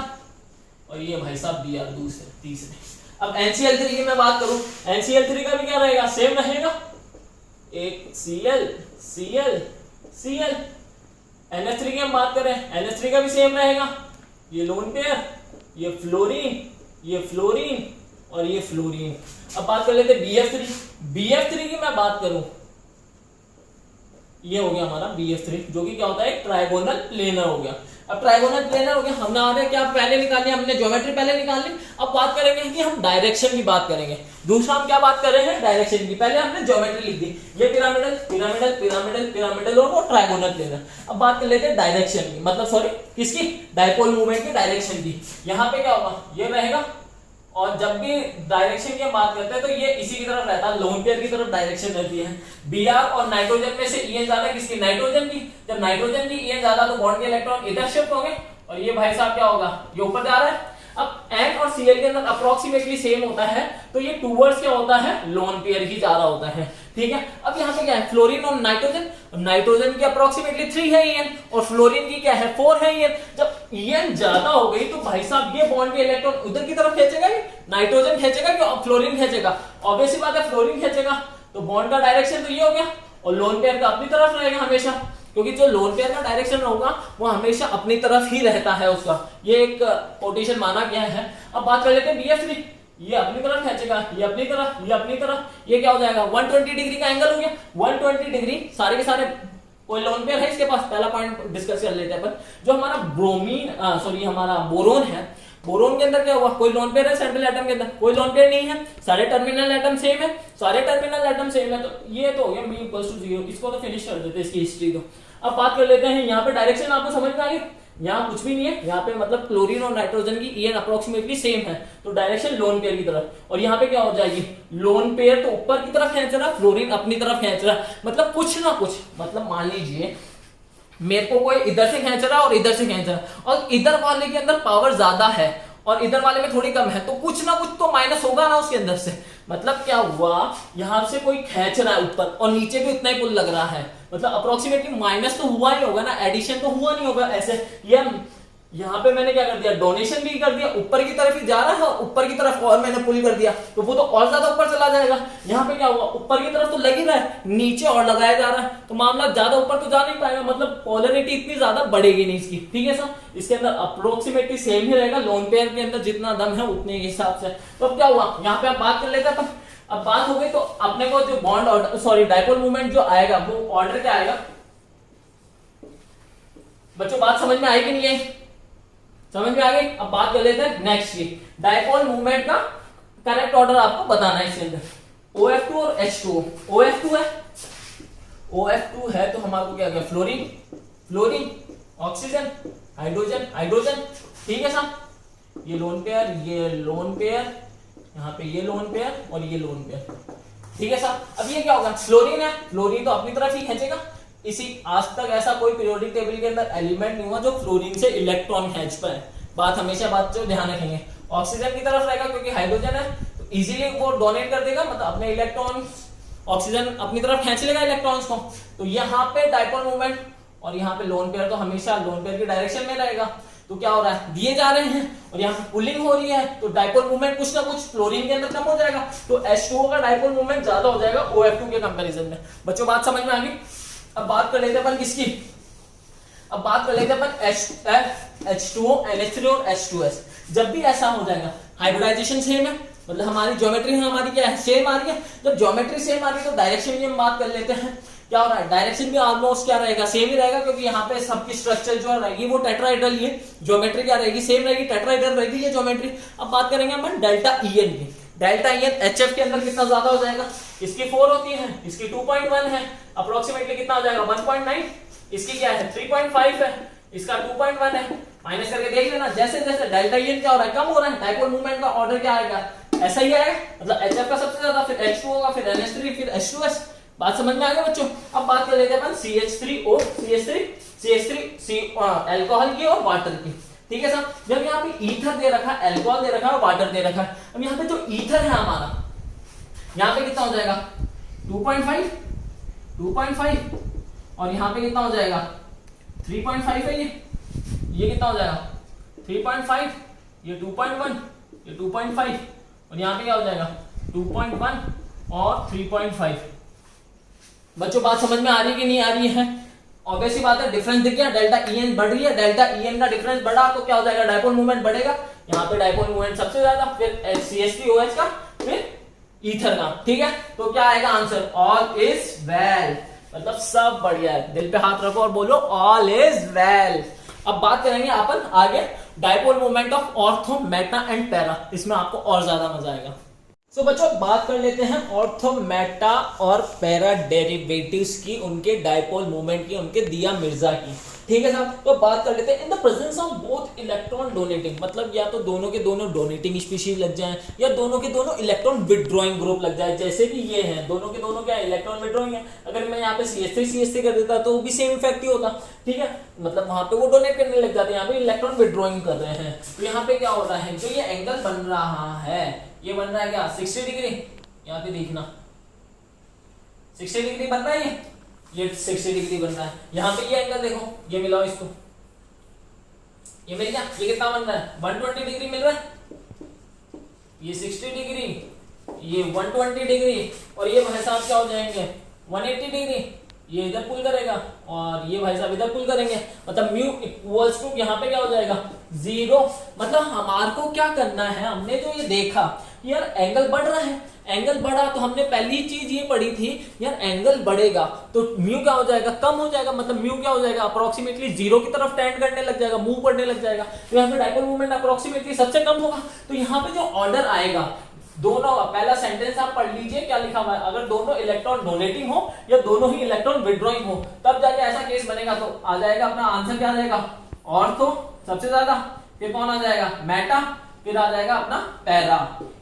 S1: और ये भाई साहब Br दूसरे तीसरे। अब NCl3 की मैं बात करूं, NCl3 का भी क्या रहेगा? सेम रहेगा, एक Cl Cl Cl। NH3 की हम बात करें, NH3 का भी सेम रहेगा, ये लोन पेयर, ये फ्लोरीन, ये फ्लोरीन और ये फ्लोरीन। अब बात कर लेते हैं BF3। BF3 की मैं बात करूं, ये हो गया हमारा BF3 जो कि क्या होता है, ट्राइगोनल प्लेनर हो गया। अब ट्राइगोनल प्लेनर हो गया, हमने आ रहे क्या पहले निकाल लिया, हमने ज्योमेट्री पहले निकाल ली। अब बात करेंगे कि हम डायरेक्शन की बात करेंगे। दूसरा हम क्या बात कर रहे हैं, डायरेक्शन की। पहले हमने ज्योमेट्री लिख दी, ये पिरामिडल पिरामिडल पिरामिडल पिरामिडल और वो ट्राइगोनल प्लेनर। अब बात कर लेते हैं डायरेक्शन की, मतलब सॉरी किसकी, डायपोल मूवमेंट की डायरेक्शन की। यहाँ पे क्या होगा, ये रहेगा, और जब भी डायरेक्शन की बात करते हैं तो ये इसी की तरफ रहता है, लोन पेयर की तरफ डायरेक्शन रहती है। Br और नाइट्रोजन में से En ज्यादा किसकी, नाइट्रोजन की। जब नाइट्रोजन की En ज्यादा तो बॉन्ड के इलेक्ट्रॉन इधर शिफ्ट होंगे और ये भाई साहब क्या होगा, ये ऊपर जा रहा है। अब N और Cl के अंदर अप्रोक्सीमेटली सेम होता है, तो ये टूवर्ड्स क्या होता है, लोन पेयर ही ज्यादा होता है, ठीक है। अब यहाँ पे क्या है, फ्लोरीन और नाइट्रोजन। नाइट्रोजन की अप्रोक्सीमेटली 3 है En और फ्लोरीन की क्या है, 4 है En। जब En ज्यादा हो गई तो भाई साहब ये बॉन्ड के इलेक्ट्रॉन उधर की तरफ खींचेगा, नाइट्रोजन खींचेगा कि फ्लोरीन खींचेगा, ऑब्वियस बात है फ्लोरीन खींचेगा। तो बॉन्ड का डायरेक्शन तो ये हो गया, और लोन पेयर का अपनी तरफ रहेगा हमेशा, क्योंकि जो लोन पेयर का डायरेक्शन होगा वो हमेशा अपनी तरफ ही रहता है उसका, ये एक कोटेशन माना गया है। अब बात कर लेते हैं BF3, ये अपनी तरफ खींचेगा, ये अपनी तरफ, ये अपनी तरफ, ये क्या हो जाएगा, 120 डिग्री का एंगल हो गया। 120 डिग्री सारे के सारे, कोई लोन पेयर है इसके पास, पहला पॉइंट डिस्कस कर लेते हैं अपन। जो हमारा ब्रोमीन सॉरी हमारा बोरोन है, बोरोन के अंदर क्या हुआ, कोई लोन पेयर है सेंट्रल एटम के अंदर, कोई लोन पेयर नहीं है, सारे टर्मिनल एटम सेम है, सारे टर्मिनल एटम सेम है, तो ये तो हो गया B = 0। इसको तो फिनिश कर देते हैं, इसकी हिस्ट्री को। अब बात कर लेते हैं यहाँ पे डायरेक्शन, आपको समझ में आ गई, यहाँ कुछ भी नहीं है, यहाँ पे मतलब क्लोरीन और नाइट्रोजन की En अप्रोक्सीमेटली सेम है, तो डायरेक्शन लोन पेयर की तरफ। और यहाँ पे क्या हो जाएगी, लोन पेयर तो ऊपर की तरफ खींच रहा, फ्लोरीन अपनी तरफ खींच रहा, मतलब कुछ ना कुछ, मतलब मान लीजिए मेरे को कोई इधर से खींच रहा और इधर से खींच रहा, और इधर वाले के अंदर पावर ज्यादा है और इधर वाले में थोड़ी कम है, तो कुछ ना कुछ तो माइनस होगा ना उसके अंदर से। मतलब क्या हुआ, यहां से कोई खींच रहा है ऊपर और नीचे भी उतना ही पुल लग रहा है, मतलब अप्रोक्सीमेटली माइनस तो हुआ ही होगा ना, एडिशन तो हुआ नहीं होगा ऐसे। ये यहाँ पे मैंने क्या कर दिया, डोनेशन भी कर दिया, ऊपर की तरफ ही जा रहा है, ऊपर की तरफ और मैंने पुल कर दिया, तो वो तो और ज्यादा ऊपर चला जाएगा। यहाँ पे क्या हुआ, ऊपर की तरफ तो लग ही रहा है, नीचे और लगाया जा रहा है, तो मामला ज्यादा ऊपर तो जा नहीं पाएगा, मतलब पोलरिटी इतनी ज्यादा बढ़ेगी नहीं इसकी, ठीक है सर। इसके अंदर अप्रोक्सीमेटली सेम ही रहेगा, लोन पेयर के अंदर जितना दम है उतने के हिसाब से। तो अब क्या हुआ, यहाँ पे आप बात कर लेते हैं। अब बात हो गई तो अपने को जो bond order sorry dipole movement जो आएगा वो ऑर्डर क्या आएगा, बच्चों बात समझ में आएगी नहीं है, समझ में आ गई। अब बात कर लेते हैं नेक्स्ट की, डायपोल मूवमेंट का करेक्ट ऑर्डर आपको बताना है इसके अंदर। OF2 और H2O, OF2 है तो हमारे को क्या गया, fluorine fluorine, oxygen, hydrogen hydrogen, ठीक है साहब। ये लोन पेयर, ये लोन पेयर, यहाँ पे ये लोन पेयर और ये लोन पेयर, ठीक है साहब। अब ये क्या होगा, फ्लोरीन है, फ्लोरीन तो अपनी तरफ ही खींचेगा। इसी आज तक ऐसा कोई पीरियोडिक टेबल के अंदर एलिमेंट नहीं हुआ जो फ्लोरीन से इलेक्ट्रॉन खींच पाए, बात हमेशा बात को ध्यान रखेंगे। ऑक्सीजन की तरफ रहेगा क्योंकि हाइड्रोजन है, तो इजीली वो डोनेट कर देगा, मतलब अपने इलेक्ट्रॉन, ऑक्सीजन अपनी तरफ खींच लेगा इलेक्ट्रॉन्स को। तो यहाँ पे डायपोल मूवमेंट और यहाँ पे लोन पेयर तो हमेशा लोन पेयर की डायरेक्शन में रहेगा। तो क्या हो रहा है, दिए जा रहे हैं और यहाँ पे पुलिंग हो रही है, तो डायपोल मूवमेंट कुछ ना कुछ फ्लोरीन के अंदर कम हो जाएगा, तो H2O का डायपोल मूवमेंट ज्यादा हो जाएगा OF2 के कंपैरिजन में। बच्चों बात समझ में आ गई। अब बात कर लेते हैं अपन किसकी, अब बात कर लेते हैं अपन H2O, NH3 और H2S। जब भी ऐसा हो जाएगा, हाइब्रिडाइजेशन सेम है, मतलब हमारी ज्योमेट्री हमारी क्या है, सेम आ रही है। जब ज्योमेट्री सेम आ रही है तो डायरेक्शन की हम बात कर लेते हैं, क्या हो रहा है, डायरेक्शन भी ऑलमोस्ट क्या रहेगा, सेम ही रहेगा, क्योंकि यहाँ पे सबकी स्ट्रक्चर जो रहेगी वो टेट्राहेड्रल ही है, ज्योमेट्री क्या रहेगी, सेम रहेगी, टेट्राहेड्रल रहेगी ये ज्योमेट्री। अब बात करेंगे अपन डेल्टा EN की, डेल्टा EN HF के अंदर कितना ज्यादा हो जाएगा, इसकी 4 होती है, इसकी 2.1 है, अप्रोक्सीमेटली कितना हो जाएगा 1.9, इसकी क्या है 3.5 है, इसका 2.1 है, माइनस करके देख लेना। जैसे जैसे डेल्टा EN क्या हो रहा है, कम हो रहा है, डायपोल मूवमेंट का ऑर्डर क्या आएगा, ऐसा ही आएगा, मतलब HF का सबसे ज्यादा, फिर H2O का, फिर NH3, फिर H2S। बात समझ में आ गया बच्चों। अब बात कर लेते हैं अपन CH3O, CH3 अल्कोहल की और वाटर की, ठीक है साहब। जब यहाँ पे ईथर दे रखा है, अल्कोहल दे रखा है और वाटर दे रखा है, अब यहाँ पे जो ईथर है हमारा, यहाँ पे कितना हो जाएगा 2.5 और यहाँ पे कितना हो जाएगा 3.5 है, ये कितना हो जाएगा 3.5, ये 2.1, ये 2.5 और यहाँ पे क्या हो जाएगा 2.1 और 3.5। बच्चों बात समझ में आ रही है कि नहीं आ रही है। ऑब्वियसली बात है, डिफरेंस दिख गया, डेल्टा ई एन बढ़ रही है, डेल्टा ई एन का डिफरेंस बढ़ा तो क्या हो जाएगा, डायपोल मूवमेंट बढ़ेगा। यहाँ पे डायपोल मूवमेंट सबसे ज्यादा, फिर CH3OH का, फिर ईथर का। ठीक है, तो क्या आएगा आंसर, ऑल इज वेल, मतलब सब बढ़िया है। दिल पे हाथ रखो और बोलो ऑल इज वेल। अब बात करेंगे अपन आगे dipole moment of ortho, Meta and para, इसमें आपको और ज्यादा मजा आएगा। सो बच्चों बात कर लेते हैं ऑर्थो, मेटा और पैरा डेरिवेटिव्स की, उनके डायपोल मोमेंट की, उनके दिया मिर्जा की। ठीक है साहब, तो बात कर लेते हैं in the presence of both electron donating, मतलब या तो दोनों के दोनों डोनेटिंग स्पीशीज लग जाएं या दोनों के दोनों इलेक्ट्रॉन विड्रॉइंग ग्रुप लग जाए, जैसे कि ये हैं दोनों के दोनों क्या इलेक्ट्रॉन विड्रॉइंग है। अगर मैं यहाँ पे CH3 कर देता तो वो भी सेम इफेक्ट ही होता। ठीक है, मतलब वहां पे वो डोनेट करने लग जाते हैं, यहाँ पे इलेक्ट्रॉन विड्रॉइंग कर रहे हैं। तो यहाँ पे क्या हो रहा है, जो ये एंगल बन रहा है, ये बन रहा है क्या 60 डिग्री, यहाँ पे देखना 60 डिग्री बन रहा है, ये 60 डिग्री बन रहा है। यहाँ पे ये एंगल देखो, ये मिलाओ इसको, ये मिल गया, ये कितना बन रहा है 120 डिग्री मिल रहा है, ये 60 डिग्री, ये 120 डिग्री, और ये भाई साहब क्या हो जाएंगे 180 डिग्री, ये इधर पुल करेगा और ये भाई साहब इधर पुल करेंगे, मतलब म्यू इक्वल्स टू यहाँ पे क्या हो जाएगा 0। मतलब हमारे को क्या करना है, हमने जो ये देखा यार एंगल बढ़ रहा है, एंगल बढ़ा तो हमने पहली चीज ये पढ़ी थी यार एंगल बढ़ेगा तो म्यू क्या हो जाएगा, कम हो जाएगा, मतलब म्यू क्या हो जाएगा अप्रोक्सीमेटली 0 की तरफ टेंड करने लग जाएगा, मूव करने लग जाएगा। तो यहाँ पे डायपोल मूवमेंट अप्रोक्सीमेटली सबसे कम होगा। तो यहाँ पे जो ऑर्डर आएगा दोनों, पहला सेंटेंस आप पढ़ लीजिए क्या लिखा हुआ है, अगर दोनों इलेक्ट्रॉन डोनेटिंग हो या दोनों ही इलेक्ट्रॉन विड्रॉइंग हो तब जाके ऐसा केस बनेगा। तो आ जाएगा अपना आंसर क्या आ जाएगा, ऑर्थो सबसे ज्यादा, फिर कौन आ जाएगा मेटा, फिर आ जाएगा अपना पैरा।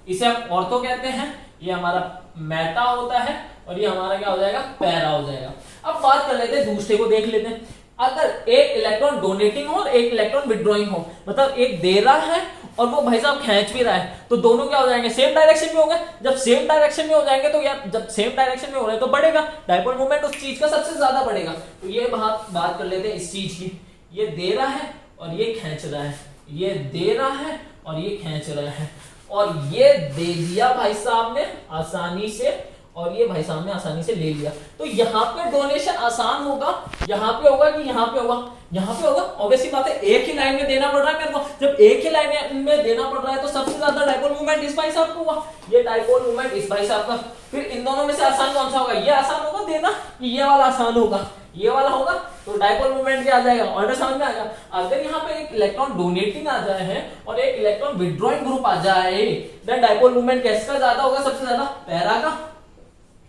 S1: इसे हम ऑर्थो कहते हैं, ये हमारा मेटा होता है और ये हमारा क्या हो जाएगा पैरा हो जाएगा। अब बात कर लेते हैं दूसरे को, देख लेते हैं। अगर एक इलेक्ट्रॉन डोनेटिंग हो और एक इलेक्ट्रॉन विड्रॉइंग हो, मतलब एक दे रहा है और वो भाई साहब खींच भी रहा है, तो दोनों क्या हो जाएंगे सेम डायरेक्शन में होंगे। जब सेम डायरेक्शन में हो जाएंगे तो यार जब सेम डायरेक्शन में हो रहे तो बढ़ेगा डायपोल मोमेंट, उस चीज का सबसे ज्यादा बढ़ेगा। तो ये बात कर लेते हैं इस चीज की, ये दे रहा है और ये खींच रहा है, ये दे रहा है और ये खींच रहा है, और ये दे दिया भाई साहब ने आसानी से और ये भाई साहब ने आसानी से ले लिया। तो यहाँ पे डोनेशन आसान होगा, यहाँ पे होगा कि यहाँ पे होगा, यहाँ पे होगा। ऑब्वियसली बात है एक ही लाइन में देना पड़ रहा है मेरे को, जब एक ही लाइन में देना पड़ रहा है तो सबसे ज्यादा डायपोल मूवमेंट इस भाई साहब को हुआ, ये डायपोल मूवमेंट इस भाई साहब का। फिर इन दोनों में से आसान कौन सा होगा, ये आसान होगा देना कि ये वाला आसान होगा, ये वाला होगा। तो डायपोल मूवमेंट क्या आ जाएगा, ऑर्डर समझ में आएगा। अगर यहाँ पे एक इलेक्ट्रॉन डोनेटिंग आ जाए है और एक इलेक्ट्रॉन विड्रॉइंग ग्रुप आ जाए, देन डायपोल मूवमेंट किसका ज्यादा होगा, सबसे ज्यादा पैरा का,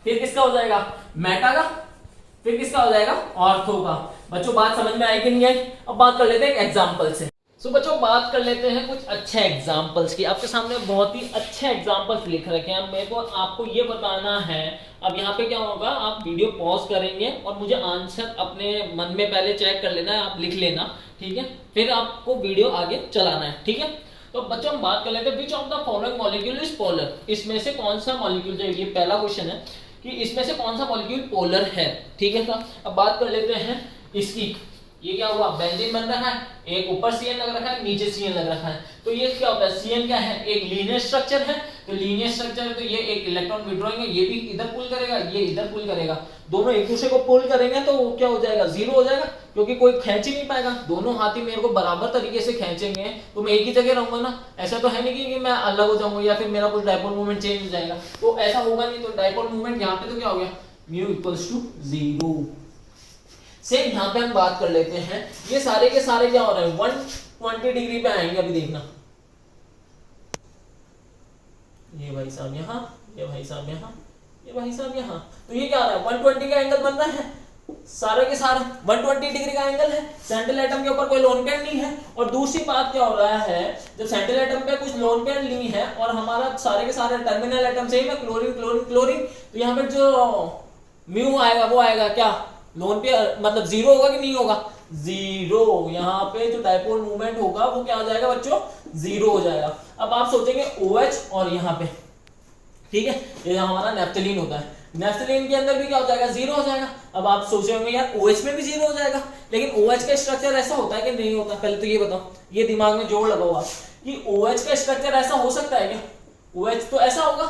S1: फिर किसका हो जाएगा मेटा का, फिर किसका हो जाएगा ऑर्थो का। बच्चों बात समझ में आई कि नहीं आई। अब बात कर लेते हैं एक एग्जांपल से। सो बच्चों बात कर लेते हैं कुछ अच्छे एग्जांपल्स की। आपके सामने बहुत ही अच्छे एग्जांपल्स लिख रखे हैं, मेरे को आपको ये बताना है। अब यहाँ पे क्या होगा, आप वीडियो पॉज करेंगे और मुझे आंसर अपने मन में पहले चेक कर लेना है, आप लिख लेना, ठीक है, फिर आपको वीडियो आगे चलाना है, ठीक है। तो बच्चों हम बात कर लेते हैं, which of the following molecule is polar, इसमें से कौन सा मॉलिक्यूल, जो ये पहला क्वेश्चन है कि इसमें से कौन सा मॉलिक्यूल पोलर है, ठीक है सर। अब बात कर लेते हैं इसकी, ये क्या हुआ बेंजीन बन रहा है, एक ऊपर CN लग रखा है नीचे CN लग रखा है, तो ये क्या होता है CN क्या है, एक लीनियर स्ट्रक्चर है, तो लीनियर स्ट्रक्चर है तो ये एक इलेक्ट्रॉन विड्रॉइंग है, ये भी इधर पुल करेगा, ये इधर पुल करेगा, दोनों एक दूसरे को पुल करेंगे तो वो क्या हो जाएगा 0 हो जाएगा, क्योंकि कोई खींच ही नहीं पाएगा। दोनों हाथी मेरे को बराबर तरीके से खींचेंगे तो मैं एक ही जगह रहूंगा ना, ऐसा तो है नहीं कि मैं अलग हो जाऊंगा या फिर मेरा कुछ डायपोल मूवमेंट चेंज हो जाएगा, तो ऐसा होगा नहीं। तो डायपोल मूवमेंट यहाँ पे तो क्या हो गया म्यू इक्वल्स टू 0। सेम यहाँ पे हम बात कर लेते हैं, ये सारे के सारे क्या हो रहे हैं 120 डिग्री पे आएंगे, अभी देखना, ये भाई साहब यहाँ, ये भाई साहब यहाँ, ये भाई साहब यहाँ, तो ये क्या आ रहा है 120 का एंगल बन रहा है, सारे के सारे 120 डिग्री का एंगल है। सेंट्रल एटम के ऊपर कोई लोन पेयर नहीं है, और दूसरी बात क्या हो रहा है, जब सेंट्रल एटम पे कुछ लोन पेयर नहीं है और हमारा सारे के सारे टर्मिनल एटम सेम है, क्लोरीन क्लोरीन क्लोरीन, तो यहाँ पे जो म्यू आएगा वो आएगा क्या लोन पेयर, मतलब 0 होगा कि नहीं होगा 0। यहाँ पे जो डायपोल मूवमेंट होगा वो क्या हो जाएगा बच्चों 0 हो जाएगा। अब आप सोचेंगे OH और यहाँ पे, ठीक है, ये हमारा नेफ्थलीन होता है, नेफ्थलीन के अंदर भी क्या हो जाएगा 0 हो जाएगा। अब आप सोचे होंगे यार OH में भी 0 हो जाएगा, लेकिन OH का स्ट्रक्चर ऐसा होता है कि नहीं होता, पहले तो ये बताओ, ये दिमाग में जोड़ लगाओ आप कि OH का स्ट्रक्चर ऐसा हो सकता है क्या, OH तो ऐसा होगा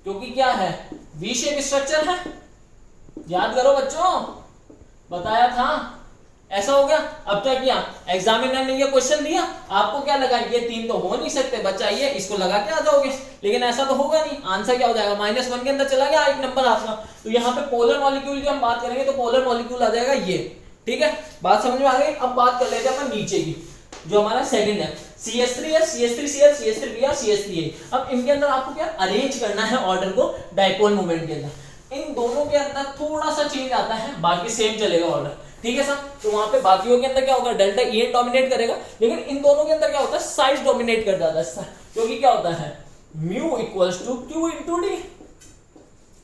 S1: क्योंकि क्या है V शेप स्ट्रक्चर है, याद करो बच्चों, बताया था, ऐसा हो गया। अब क्या किया, एग्जामिनर ने ये क्वेश्चन दिया, आपको क्या लगा ये 3 तो हो नहीं सकते, बच्चा ये इसको लगा के आ जाओगे, लेकिन ऐसा तो होगा नहीं। आंसर क्या हो जाएगा, -1 के अंदर चला गया एक नंबर आपका। तो यहाँ पे पोलर मॉलिक्यूल की हम बात करेंगे तो पोलर मॉलिक्यूल आ जाएगा ये। ठीक है, बात समझ में आ गई। अब बात कर लेते हैं अपन नीचे की, जो हमारा सेकंड है CH3 CH3Cl CH3Br CH3A। अब इनके अंदर आपको क्या अरेंज करना है ऑर्डर को डाइपोल मोमेंट के अंदर। इन दोनों के अंदर थोड़ा सा चेंज आता है, बाकी सेम चलेगा ऑर्डर। ठीक है सर, तो वहां पे बाकियों के अंदर क्या होगा, डेल्टा EN डोमिनेट करेगा, लेकिन इन दोनों के अंदर क्या होता है, साइज डोमिनेट कर जाता है, क्योंकि क्या होता है mu equals to Q into D.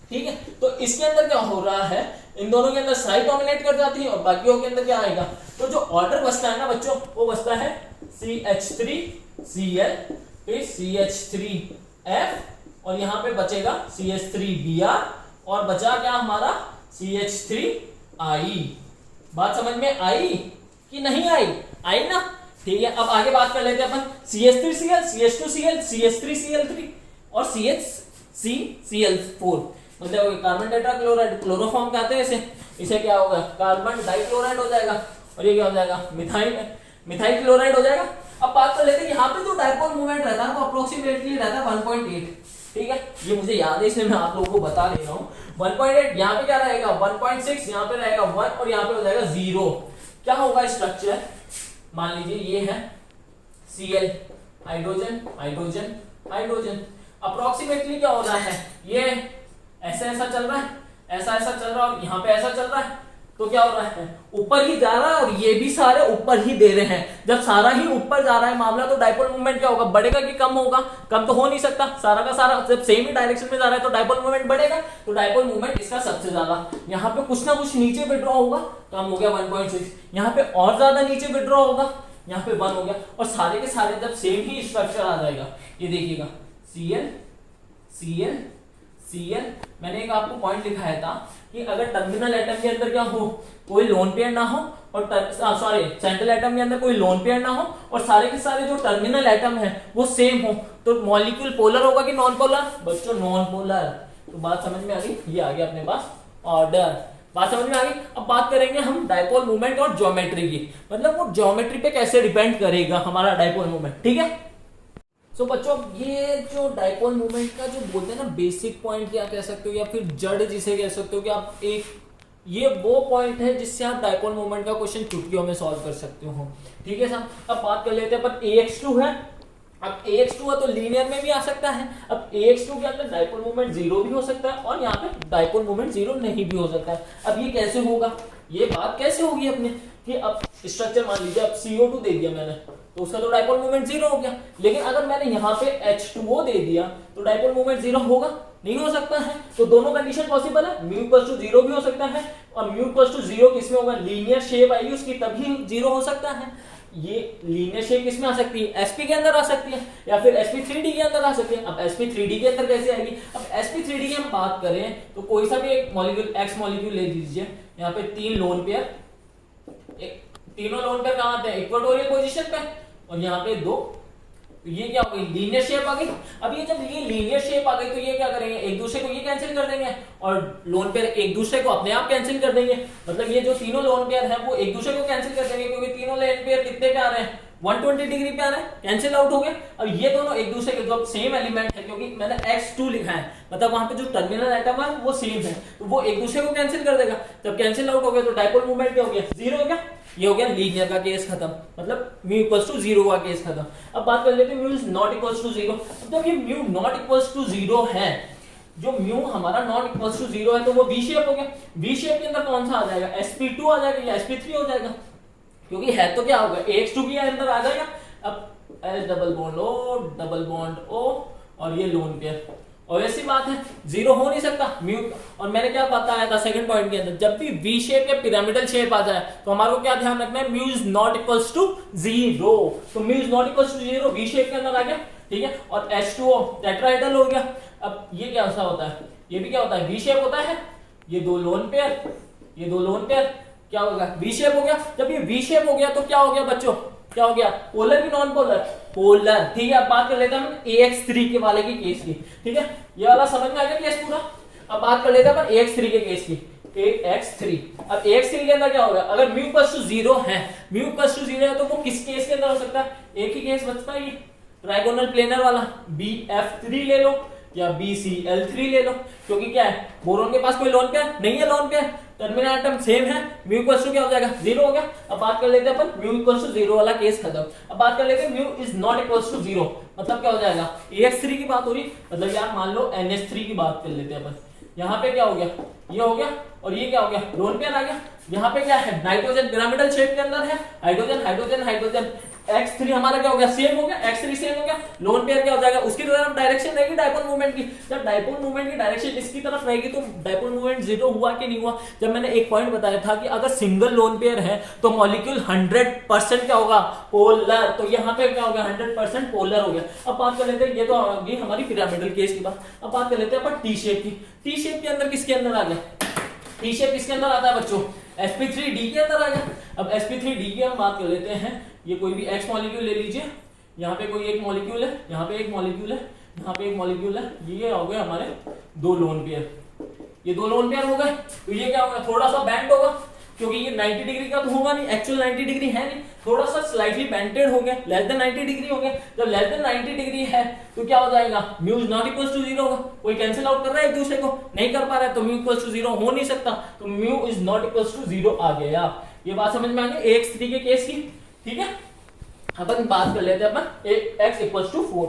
S1: ठीक है, तो इसके अंदर क्या हो रहा है, इन दोनों के अंदर साइज डोमिनेट कर जाती है और बाकियों के अंदर क्या आएगा, तो जो ऑर्डर बचता है ना बच्चों, वो बचता है CH3Cl फिर CH3F और यहाँ पे बचेगा CH3Br और बचा क्या हमारा CH3I। बात समझ में आई कि नहीं आई, आई ना। ठीक है, अब आगे बात कर लेते हैं अपन CH3Cl CH2Cl CH3Cl3 और CH3Cl4, मतलब कार्बन टेट्राक्लोराइड, क्लोरोफॉर्म कहते हैं इसे। इसे क्या होगा, कार्बन डाइक्लोराइड हो जाएगा और ये क्या हो जाएगा, मिथाइल क्लोराइड हो जाएगा। अब बात कर लेते हैं यहाँ पे जो डाइपोल मोमेंट रहता है वो अप्रोक्सीमेटली रहता है 1.8। ठीक है, ये मुझे याद है इसलिए मैं आप लोगों को बता दे रहा हूँ। 1.8 यहाँ पे क्या रहेगा, 1.6 यहाँ पे रहेगा 1 और यहाँ पे हो जाएगा 0। क्या होगा स्ट्रक्चर, मान लीजिए ये है Cl, hydrogen hydrogen hydrogen. Approximately क्या हो रहा है, ये ऐसा ऐसा चल रहा है, ऐसा ऐसा चल रहा है और यहाँ पे ऐसा चल रहा है, तो क्या हो रहा है ऊपर ही जा रहा है और ये भी सारे ऊपर ही दे रहे हैं। जब सारा ही ऊपर जा रहा है मामला, तो डाइपोल मोमेंट क्या होगा, बढ़ेगा कि कम होगा, कम तो हो नहीं सकता, सारा का सारा जब सेम ही डायरेक्शन में जा रहा है तो डाइपोल मोमेंट बढ़ेगा। तो डाइपोल मोमेंट इसका सबसे ज्यादा, यहाँ पे कुछ ना कुछ नीचे विड्रॉ होगा, कम हो गया 1.6, यहाँ पे और ज्यादा नीचे विड्रॉ होगा, यहाँ पे 1 हो गया और सारे के सारे जब सेम ही स्ट्रक्चर आ जाएगा, ये देखिएगा Cl Cl Cl। मैंने एक आपको पॉइंट लिखाया था कि अगर टर्मिनल एटम के अंदर क्या हो, कोई लोन पेयर ना हो और सॉरी सेंट्रल एटम के अंदर कोई लोन पेयर ना हो और सारे के सारे जो टर्मिनल एटम है वो सेम हो, तो मॉलिक्यूल पोलर होगा कि नॉन पोलर, बच्चों नॉन पोलर। तो बात समझ में आ गई, ये आ गया अपने पास ऑर्डर, बात समझ में आ गई। अब बात करेंगे हम डाइपोल मूवमेंट और ज्योमेट्री की, मतलब वो ज्योमेट्री पे कैसे डिपेंड करेगा हमारा डाइपोल मूवमेंट। ठीक है, तो बच्चों ये जो डाइपोल मूवमेंट का जो बोलते हैं ना बेसिक पॉइंट क्या कह सकते हो या फिर जड़ जिसे कह सकते हो कि आप एक, ये वो पॉइंट है जिससे आप डाइपोल मूवमेंट का क्वेश्चन चुटकियों में सॉल्व कर सकते हो। ठीक है साहब, अब बात कर लेते हैं अपन AX2 है। अब AX2 है तो लीनियर में भी आ सकता है। अब AX2 के अंदर डाइपोल मूवमेंट 0 भी हो सकता है और यहाँ पे डाइपोल मूवमेंट 0 नहीं भी हो सकता है। अब ये कैसे होगा, ये बात कैसे होगी अपने कि अब स्ट्रक्चर मान लीजिए अब CO2 दे दिया मैंने तो उसका तो डाइपोल मूवमेंट 0 हो गया, लेकिन अगर मैंने यहाँ पे H2O दे दिया तो डाइपोल मूवमेंट 0 होगा, नहीं हो सकता है। तो दोनों कंडीशन पॉसिबल है, म्यू इक्वल्स टू 0 भी हो सकता है और म्यू इक्वल्स टू 0 किसमें होगा, लीनियर शेप आएगी उसकी तभी 0 हो सकता है। ये लीनियर शेप किसमें आ सकती है, sp के अंदर आ सकती है या फिर sp3d के अंदर आ सकती है। अब sp3d के अंदर कैसे आएगी, अब sp3d की हम बात करें तो कोई सा भी एक मॉलिक्यूल x मॉलिक्यूल ले लीजिए, यहाँ पे 3 लोन पेयर, तीनों लोन पेयर कहाँ आते हैं, इक्वेटोरियल पोजीशन पे और यहाँ पे 2, तो ये क्या हो गई लीनियर शेप आ गई। अब ये जब ये लीनियर शेप आ गई तो ये क्या करेंगे, एक दूसरे को ये कैंसिल कर देंगे और लोन पेयर एक दूसरे को अपने आप कैंसिल कर देंगे। मतलब ये जो तीनों लोन पेयर है वो एक दूसरे को कैंसिल कर देंगे क्योंकि तीनों लोन पेयर कितने पे आ रहे हैं, 120 डिग्री पे आ रहे हैं, कैंसिल आउट हो गए। अब ये दोनों एक दूसरे के जो सेम एलिमेंट है, क्योंकि मैंने X2 लिखा है मतलब वहां पे जो टर्मिनल एटम है वो सेम है, तो वो एक दूसरे को कैंसिल कर देगा। जब कैंसिल आउट हो गया तो डाइपोल मूवमेंट क्या हो गया, 0 हो गया। ये हो गया लीनियर का केस खत्म, मतलब म्यू इक्वल्स टू 0 का केस खत्म। अब बात कर लेते हैं mu is not equals to 0। जब ये म्यू नॉट इक्वल्स टू 0 है, जो म्यू हमारा नॉट इक्वल्स टू 0 है तो वो वी शेप हो गया। वी शेप के अंदर कौन सा आ जाएगा, sp2 आ जाएगा या sp3 हो जाएगा, क्योंकि है तो क्या होगा AX2 के अंदर आ जाएगा। अब H double bond O double bond O और ये लोन पेयर, और ऐसी बात है 0 हो नहीं सकता म्यू। और मैंने क्या बताया था सेकंड पॉइंट के अंदर, जब भी वी शेप या पिरामिडल शेप आ जाए तो हमारे को क्या ध्यान रखना है, mu is not equals to 0। तो mu is not equals to 0 V shape के अंदर आ गया, ठीक है। और H2O टेट्राहेड्रल हो गया। अब ये क्या सा होता है, ये भी क्या होता है वी शेप होता है, ये 2 लोन पेयर, ये 2 लोन पेयर क्या होगा वी शेप हो गया। जब ये वी शेप हो गया तो क्या हो गया बच्चों, क्या हो गया, पोलर की नॉन पोलर, पोलर, ठीक है। अब बात कर लेते हैं हम AX3 के वाले की केस की, ठीक है। ये वाला समझ में आ गया केस पूरा। अब बात कर लेते हैं अपन AX3 के केस की। ax3। अब ax3 के अंदर क्या होगा, अगर म्यू इक्वल टू 0 है, म्यू इक्वल टू 0 है तो वो किस केस के अंदर हो सकता है, एक ही केस बचता है ये ट्राइगोनल प्लेनर वाला, bf3 ले लो या bcl3 ले लो, क्योंकि क्या है बोरोन के पास कोई लोन पेयर नहीं है, lone pair terminal atom same है, म्यू इक्वल टू क्या हो जाएगा 0 हो गया। अब बात कर लेते हैं अपन म्यू इक्वल टू 0 वाला केस खत्म। अब बात कर लेते हैं mu is not equal to 0, मतलब क्या हो जाएगा, ax3 की बात हो रही, मतलब यार मान लो nh3 की बात कर लेते हैं अपन, यहाँ पे क्या हो गया, ये हो गया और ये क्या हो गया, लोन पेयर आ गया। यहाँ पे क्या है, नाइट्रोजन पिरामिडल शेप के अंदर है, हाइड्रोजन हाइड्रोजन हाइड्रोजन, x3 हमारा क्या हो गया, सेम हो गया, x3 सेम हो गया, लोन पेयर क्या हो जाएगा, उसकी तरफ डायरेक्शन रहेगी डायपोल मूवमेंट की। जब डायपोल मूवमेंट की डायरेक्शन इसकी तरफ रहेगी तो डायपोल मूवमेंट 0 हुआ कि नहीं हुआ। जब मैंने एक पॉइंट बताया था कि अगर सिंगल लोन पेयर है तो मॉलिक्यूल 100% क्या होगा, पोलर, तो यहाँ पे क्या होगा 100% पोलर हो गया। अब बात कर लेते हैं, ये तो आ गई हमारी पिरामिडल केस की बात। अब बात कर लेते हैं अपन टी शेप की। टी शेप के अंदर किसके अंदर आ गया, टी शेप किसके अंदर आता है बच्चों, sp3d के अंदर आ गया। अब sp3d की हम बात कर लेते हैं, ये कोई भी x मॉलिक्यूल ले लीजिए, यहाँ पे कोई एक मॉलिक्यूल है, यहाँ पे एक मॉलिक्यूल है, यहाँ पे एक मॉलिक्यूल है, ये हो गए हमारे दो लोन पेयर, ये दो लोन पेयर हो गए। तो ये क्या होगा, थोड़ा सा बैंड होगा, क्योंकि ये 90 डिग्री का तो होगा नहीं, एक्चुअल 90 डिग्री है नहीं, थोड़ा सा स्लाइटली बेंटेड हो गया, लेस देन 90 डिग्री हो गया। जब लेस देन 90 डिग्री है तो क्या हो जाएगा, mu is not equal to 0 होगा। कोई कैंसिल आउट कर रहा है एक दूसरे को, नहीं कर पा रहा है, तो म्यू इक्वल टू 0 हो नहीं सकता, तो mu is not equal to 0 आ गया। ये बात समझ में आ गई ax3 के केस की, ठीक है। अपन बात कर लेते हैं अपन x इक्वल टू 4,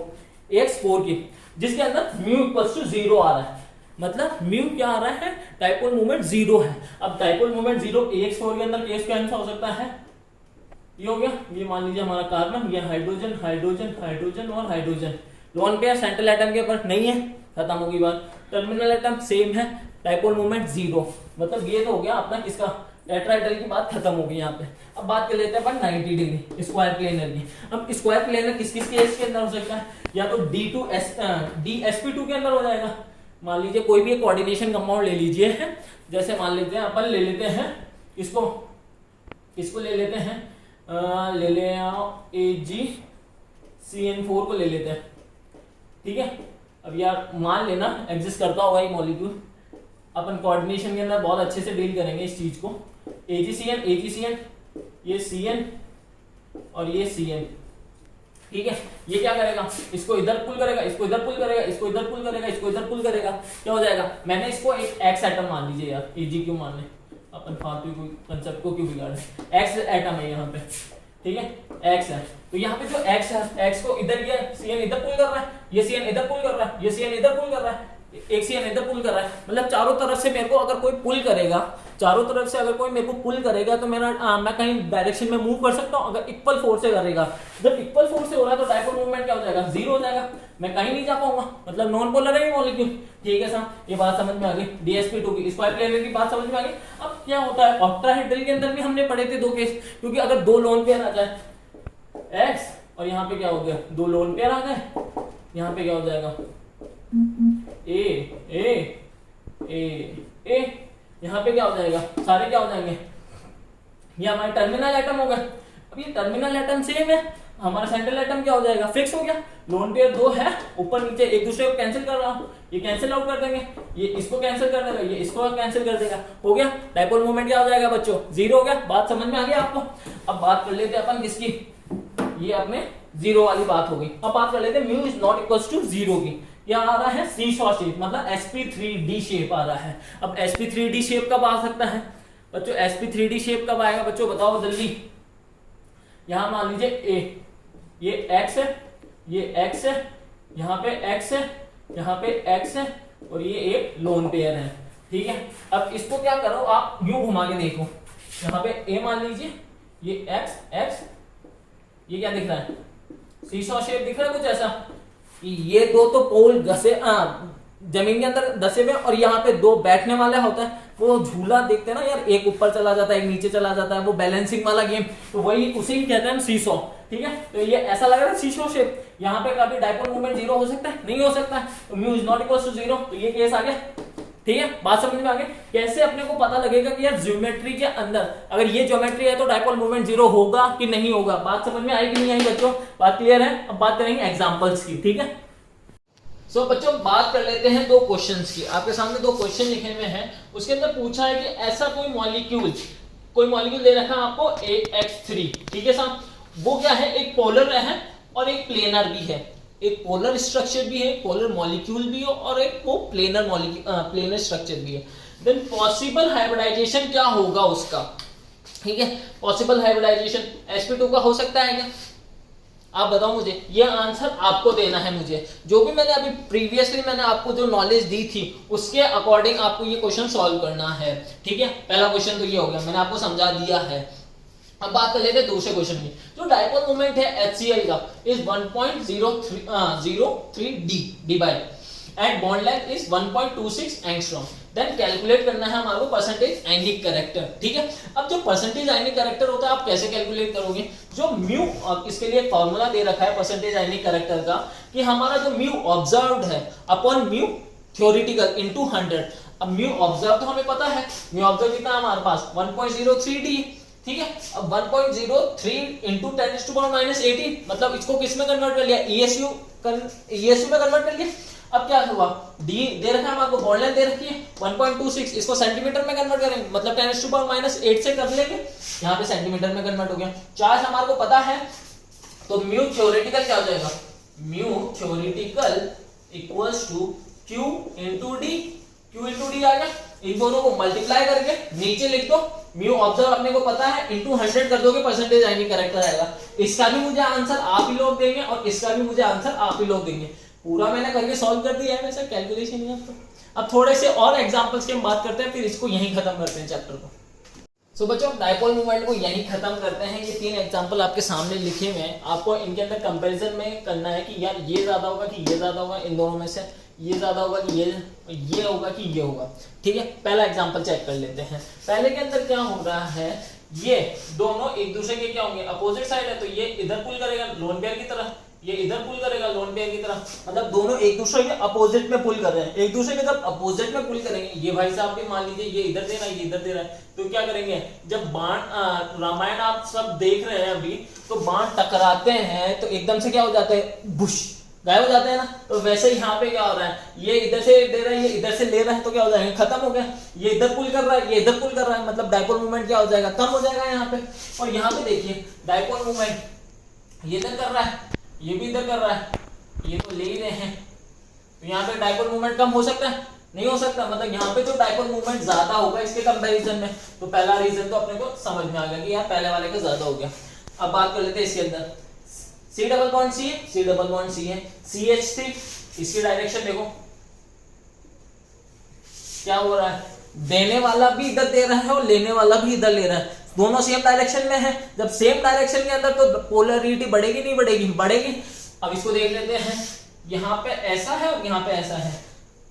S1: ax4 की, जिसके अंदर म्यू इक्वल टू 0 आ रहा है, मतलब म्यू क्या आ रहा है, डायपोल मूवमेंट 0 है। अब डायपोल मूवमेंट 0 ax4 के अंदर केस कैसा हो सकता है, ये हो गया, ये मान लीजिए हमारा कार्बन, ये हाइड्रोजन हाइड्रोजन हाइड्रोजन और hydrogen, lone pair central atom के ऊपर नहीं है, खत्म होगी बात। टर्मिनल एटम सेम है, डायपोल मूवमेंट 0, मतलब ये तो हो गया अपना किसका, टेट्राहेड्रल की बात खत्म होगी यहाँ पे। अब बात कर लेते हैं अपन 90 डिग्री स्क्वायर प्लेनर की। अब स्क्वायर प्लेनर किस किस केस के अंदर हो सकता है, या तो dsp2 के अंदर हो जाएगा। मान लीजिए कोई भी एक कोऑर्डिनेशन कंपाउंड ले लीजिए है, जैसे मान लेते हैं अपन ले लेते हैं इसको ले लेते हैं ले ले AgCN4 को ले लेते हैं, ठीक है। अब यार मान लेना एग्जिस्ट करता होगा ये मॉलिक्यूल, अपन कोऑर्डिनेशन के अंदर बहुत अच्छे से डील करेंगे इस चीज को। AgCN ये Cn और ये Cn, ठीक है। ये क्या करेगा, इसको इधर पुल करेगा, इसको इधर पुल करेगा, इसको इधर पुल करेगा, इसको इधर पुल करेगा, क्या हो जाएगा, मैंने इसको एक x एटम मान लीजिए यार, Ag क्यों मान ले, अपन फालतू कोई कंसेप्ट को क्यों बिगाड़े, x एटम है यहाँ पे, ठीक है, x है। तो यहाँ पे जो x है, x को इधर ये Cn इधर पुल कर रहा है, ये Cn इधर पुल कर रहा है, ये Cn इधर पुल कर रहा है, एक Cn इधर पुल कर रहा है, मतलब चारों तरफ से मेरे को अगर कोई पुल करेगा, चारों तरफ से अगर कोई मेरे को पुल करेगा तो मैं कहीं डायरेक्शन में मूव कर सकता हूँ। अगर इक्वल फोर्स से करेगा, जब इक्वल फोर्स से हो रहा है तो डायपोल मूवमेंट क्या हो जाएगा, 0 हो जाएगा, मैं कहीं नहीं जा पाऊंगा, मतलब नॉन पोलर है मॉलिक्यूल, ठीक है साहब। ये बात समझ में आ गई, dsp2 की स्क्वायर प्लेनर की बात समझ में आ गई। अब क्या होता है, ऑक्टाहेड्रल के अंदर भी हमने पढ़े थे दो केस, क्योंकि अगर दो लोन पेयर आ जाए x और यहाँ पे क्या हो गया, दो लोन पेयर आ गए, यहाँ पे क्या हो जाएगा a a a a, यहाँ पे क्या हो जाएगा, सारे क्या हो जाएंगे, ये हमारे टर्मिनल एटम हो गए। अब ये टर्मिनल एटम सेम है, हमारा सेंट्रल एटम क्या हो जाएगा, फिक्स हो गया। लोन पेयर दो है, ऊपर नीचे एक दूसरे को कैंसिल कर रहा हूं, ये कैंसिल आउट कर देंगे, ये इसको कैंसिल कर देगा, ये इसको कैंसिल कर देगा, हो गया। डायपोल मोमेंट क्या हो जाएगा बच्चों, 0 हो गया। बात समझ में आ गई आपको। अब बात कर लेते हैं अपन किसकी, ये अपने 0 वाली बात हो गई। अब बात कर लेते हैं mu is not equal to 0 की। क्या आ रहा है, सीसॉ शेप, मतलब sp3d शेप आ रहा है। अब sp3d शेप कब आ सकता है बच्चों, sp3d शेप कब आएगा बच्चों, बताओ जल्दी। यहां मान लीजिए a, ये x है, ये x है, यहाँ पे x है, यहाँ पे x है, और ये एक लोन पेयर है, ठीक है। अब इसको क्या करो, आप यूं घुमा के देखो, यहाँ पे a मान लीजिए, ये x, ये क्या दिख रहा है, सीसॉ शेप दिख रहा है कुछ ऐसा, ये दो तो पोल घसे जमीन के अंदर धसे हुए, और यहाँ पे दो बैठने वाला होता है, वो झूला देखते हैं ना यार, एक ऊपर चला जाता है एक नीचे चला जाता है, वो बैलेंसिंग वाला गेम, तो वही उसी को कहते हैं सीसॉ, ठीक है। तो ये ऐसा लग रहा है सीसॉ शेप। यहाँ पे कभी डायपोल मूवमेंट 0 हो सकता है, नहीं हो सकता है, तो mu is not equal to 0, तो ये केस आ गया, ठीक है। बात समझ में आ गई। कैसे अपने को पता लगेगा कि यार ज्योमेट्री के अंदर अगर ये ज्योमेट्री है तो डायपोल मूवमेंट 0 होगा कि नहीं होगा। बात समझ में आई कि नहीं आई बच्चों, बात क्लियर है। अब बात करेंगे एग्जांपल्स की, ठीक है। सो बच्चों बात कर लेते हैं दो क्वेश्चंस की। आपके सामने दो क्वेश्चन लिखे हुए हैं, उसके अंदर पूछा है कि ऐसा कोई मॉलिक्यूल दे रखा है आपको AX3, ठीक है साहब। वो क्या है, एक पोलर है और एक प्लेनर भी है, एक पोलर स्ट्रक्चर भी है, पोलर मॉलिक्यूल भी है और एक वो प्लेनर स्ट्रक्चर भी है। देन पॉसिबल हाइब्रिडाइजेशन क्या होगा उसका, ठीक है। पॉसिबल हाइब्रिडाइजेशन sp2 का हो सकता है क्या, आप बताओ मुझे, ये आंसर आपको देना है मुझे। जो भी मैंने अभी प्रीवियसली मैंने आपको जो नॉलेज दी थी उसके अकॉर्डिंग आपको ये क्वेश्चन सॉल्व करना है, ठीक है। पहला क्वेश्चन तो ये हो गया, मैंने आपको समझा दिया है। अब बात कर लेते हैं दूसरे क्वेश्चन की। जो डाइपोल मोमेंट है HCl का is 1.03 by at bond length is 1.26 angstrom. Then calculate करना है हमारे को परसेंटेज आयनिक कैरेक्टर, ठीक है। अब जो परसेंटेज आयनिक कैरेक्टर होता है आप कैसे कैलकुलेट करोगे, जो म्यू, इसके लिए फॉर्मूला दे रखा है परसेंटेज आयनिक कैरेक्टर का कि हमारा जो म्यू ऑब्जर्व्ड है अपॉन म्यू थ्योरेटिकल इनटू 100। अब म्यू ऑब्जर्व तो हमें पता है, म्यू ऑब्जर्व कितना है हमारे पास 1.03d, ठीक है। अब 1.03 इंटू 10⁻⁻18, मतलब इसको किस में कन्वर्ट कर लिया, ESU में कन्वर्ट कर लिया। अब क्या हुआ, डी दे रखा है हमारे को, बॉन्ड लेंथ दे रखी है 1.26, इसको सेंटीमीटर में कन्वर्ट करेंगे, मतलब 10⁻⁻8 से कर लेंगे, यहाँ पे सेंटीमीटर में कन्वर्ट हो गया। चार्ज हमारे को पता है, तो म्यू थ्योरेटिकल क्या हो जाएगा, mu theoretical equals to Q into D आ गया। इन दोनों को मल्टीप्लाई करके नीचे लिख दो, म्यू ऑब्जर्व अपने को पता है, इंटू 100 कर दोगे परसेंटेज आयनिक कैरेक्टर आएगा। इसका भी मुझे आंसर आप ही लोग देंगे और इसका भी मुझे आंसर आप ही लोग देंगे। पूरा मैंने करके सॉल्व कर दिया है वैसे कैलकुलेशन है। अब थोड़े से और एग्जांपल्स की हम बात करते हैं, फिर इसको यहीं खत्म करते हैं चैप्टर को। सो बच्चों डाइपोल मोमेंट को यहीं खत्म करते हैं। ये 3 एग्जांपल आपके सामने लिखे हुए हैं, आपको इनके अंदर कंपैरिजन में करना है कि यार ये ज्यादा होगा कि ये ज्यादा होगा, इन दोनों में से ये ज्यादा होगा कि ये होगा कि ये होगा, ठीक है। पहला एग्जांपल चेक कर लेते हैं। पहले के अंदर क्या हो रहा है, ये दोनों एक दूसरे के क्या होंगे, अपोजिट साइड है, तो ये इधर पुल करेगा लोन पेयर की तरह, ये इधर पुल करेगा लोन पेयर की तरह, मतलब दोनों एक दूसरे के अपोजिट में पुल कर रहे हैं। एक दूसरे के जब अपोजिट में पुल करेंगे, ये भाई साहब भी मान लीजिए ये इधर दे रहा है, ये इधर दे रहा है, तो क्या करेंगे, जब बाण रामायण आप सब देख रहे हैं अभी, तो बाण टकराते हैं तो एकदम से क्या हो जाता है, बुश गायब हो जाते हैं ना। तो वैसे ही यहाँ पे क्या हो रहा है, ये इधर से दे रहा है, ये इधर से ले रहा है, तो क्या हो जाएगा, खत्म हो गया। ये इधर पुल कर रहा है, ये इधर पुल कर रहा है, मतलब डाइपोल मोमेंट क्या हो जाएगा, कम हो जाएगा यहाँ पे। और यहाँ पे देखिए डाइपोल मोमेंट ये इधर कर रहा है, ये भी इधर कर रहा है, ये तो ले ही रहे हैं, तो यहाँ पे डाइपोल मोमेंट कम हो सकता है, नहीं हो सकता। मतलब यहाँ पे जो डाइपोल मूवमेंट ज्यादा होगा इसके कंपैरिजन में, तो पहला रीजन तो अपने को समझ में आ गया कि यार पहले वाले का ज्यादा हो गया। अब बात कर लेते हैं इसके अंदर, C डबल बॉन्ड C है, C डबल बॉन्ड C है, CH3, इसकी डायरेक्शन देखो क्या हो रहा है, देने वाला भी इधर दे रहा है और लेने वाला भी इधर ले रहा है, दोनों सेम डायरेक्शन में है। जब सेम डायरेक्शन के अंदर तो पोलरिटी बढ़ेगी नहीं बढ़ेगी, बढ़ेगी। अब इसको देख लेते हैं, यहाँ पे ऐसा है और यहाँ पे ऐसा है,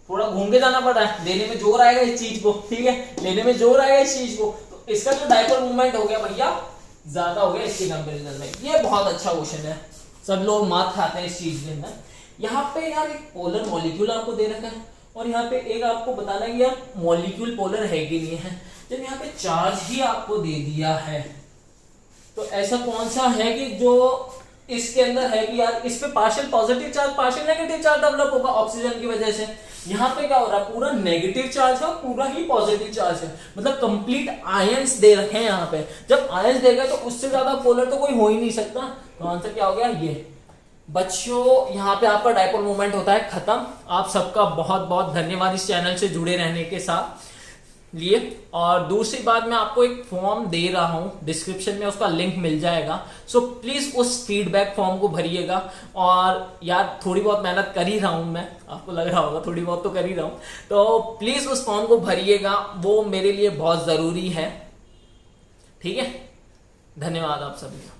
S1: थोड़ा घूम के जाना पड़ रहा है, देने में जोर आएगा इस चीज को, ठीक है, लेने में जोर आएगा इस चीज को, तो इसका जो डाइपोल मूवमेंट हो गया भैया ज्यादा हो गया इसके कंपैरिजन में। ये बहुत अच्छा क्वेश्चन है, सब लोग मात खाते हैं इस चीज के अंदर। यहाँ पे यार एक पोलर मॉलिक्यूल आपको दे रखा है और यहाँ पे एक आपको बताना है कि यार मॉलिक्यूल पोलर है कि नहीं है। जब यहाँ पे चार्ज ही आपको दे दिया है, तो ऐसा कौन सा है कि जो इसके अंदर है कि यार इस पे partial positive charge partial negative charge develop होगा ऑक्सीजन की वजह से। यहाँ पे क्या हो रहा है, पूरा नेगेटिव चार्ज है, पूरा ही पॉजिटिव चार्ज है, मतलब कंप्लीट आयंस दे रखे हैं यहाँ पे। जब आयंस देगा तो उससे ज्यादा पोलर तो कोई हो ही नहीं सकता, तो आंसर क्या हो गया ये। बच्चों यहाँ पे आपका डाइपोल मूवमेंट होता है खत्म। आप सबका बहुत बहुत धन्यवाद इस चैनल से जुड़े रहने के साथ लिए। और दूसरी बात, मैं आपको एक फॉर्म दे रहा हूँ, डिस्क्रिप्शन में उसका लिंक मिल जाएगा, सो प्लीज उस फीडबैक फॉर्म को भरिएगा। और यार थोड़ी बहुत मेहनत कर ही रहा हूँ मैं, आपको लग रहा होगा थोड़ी बहुत तो कर ही रहा हूँ, तो प्लीज उस फॉर्म को भरिएगा, वो मेरे लिए बहुत जरूरी है, ठीक है। धन्यवाद आप सभी का।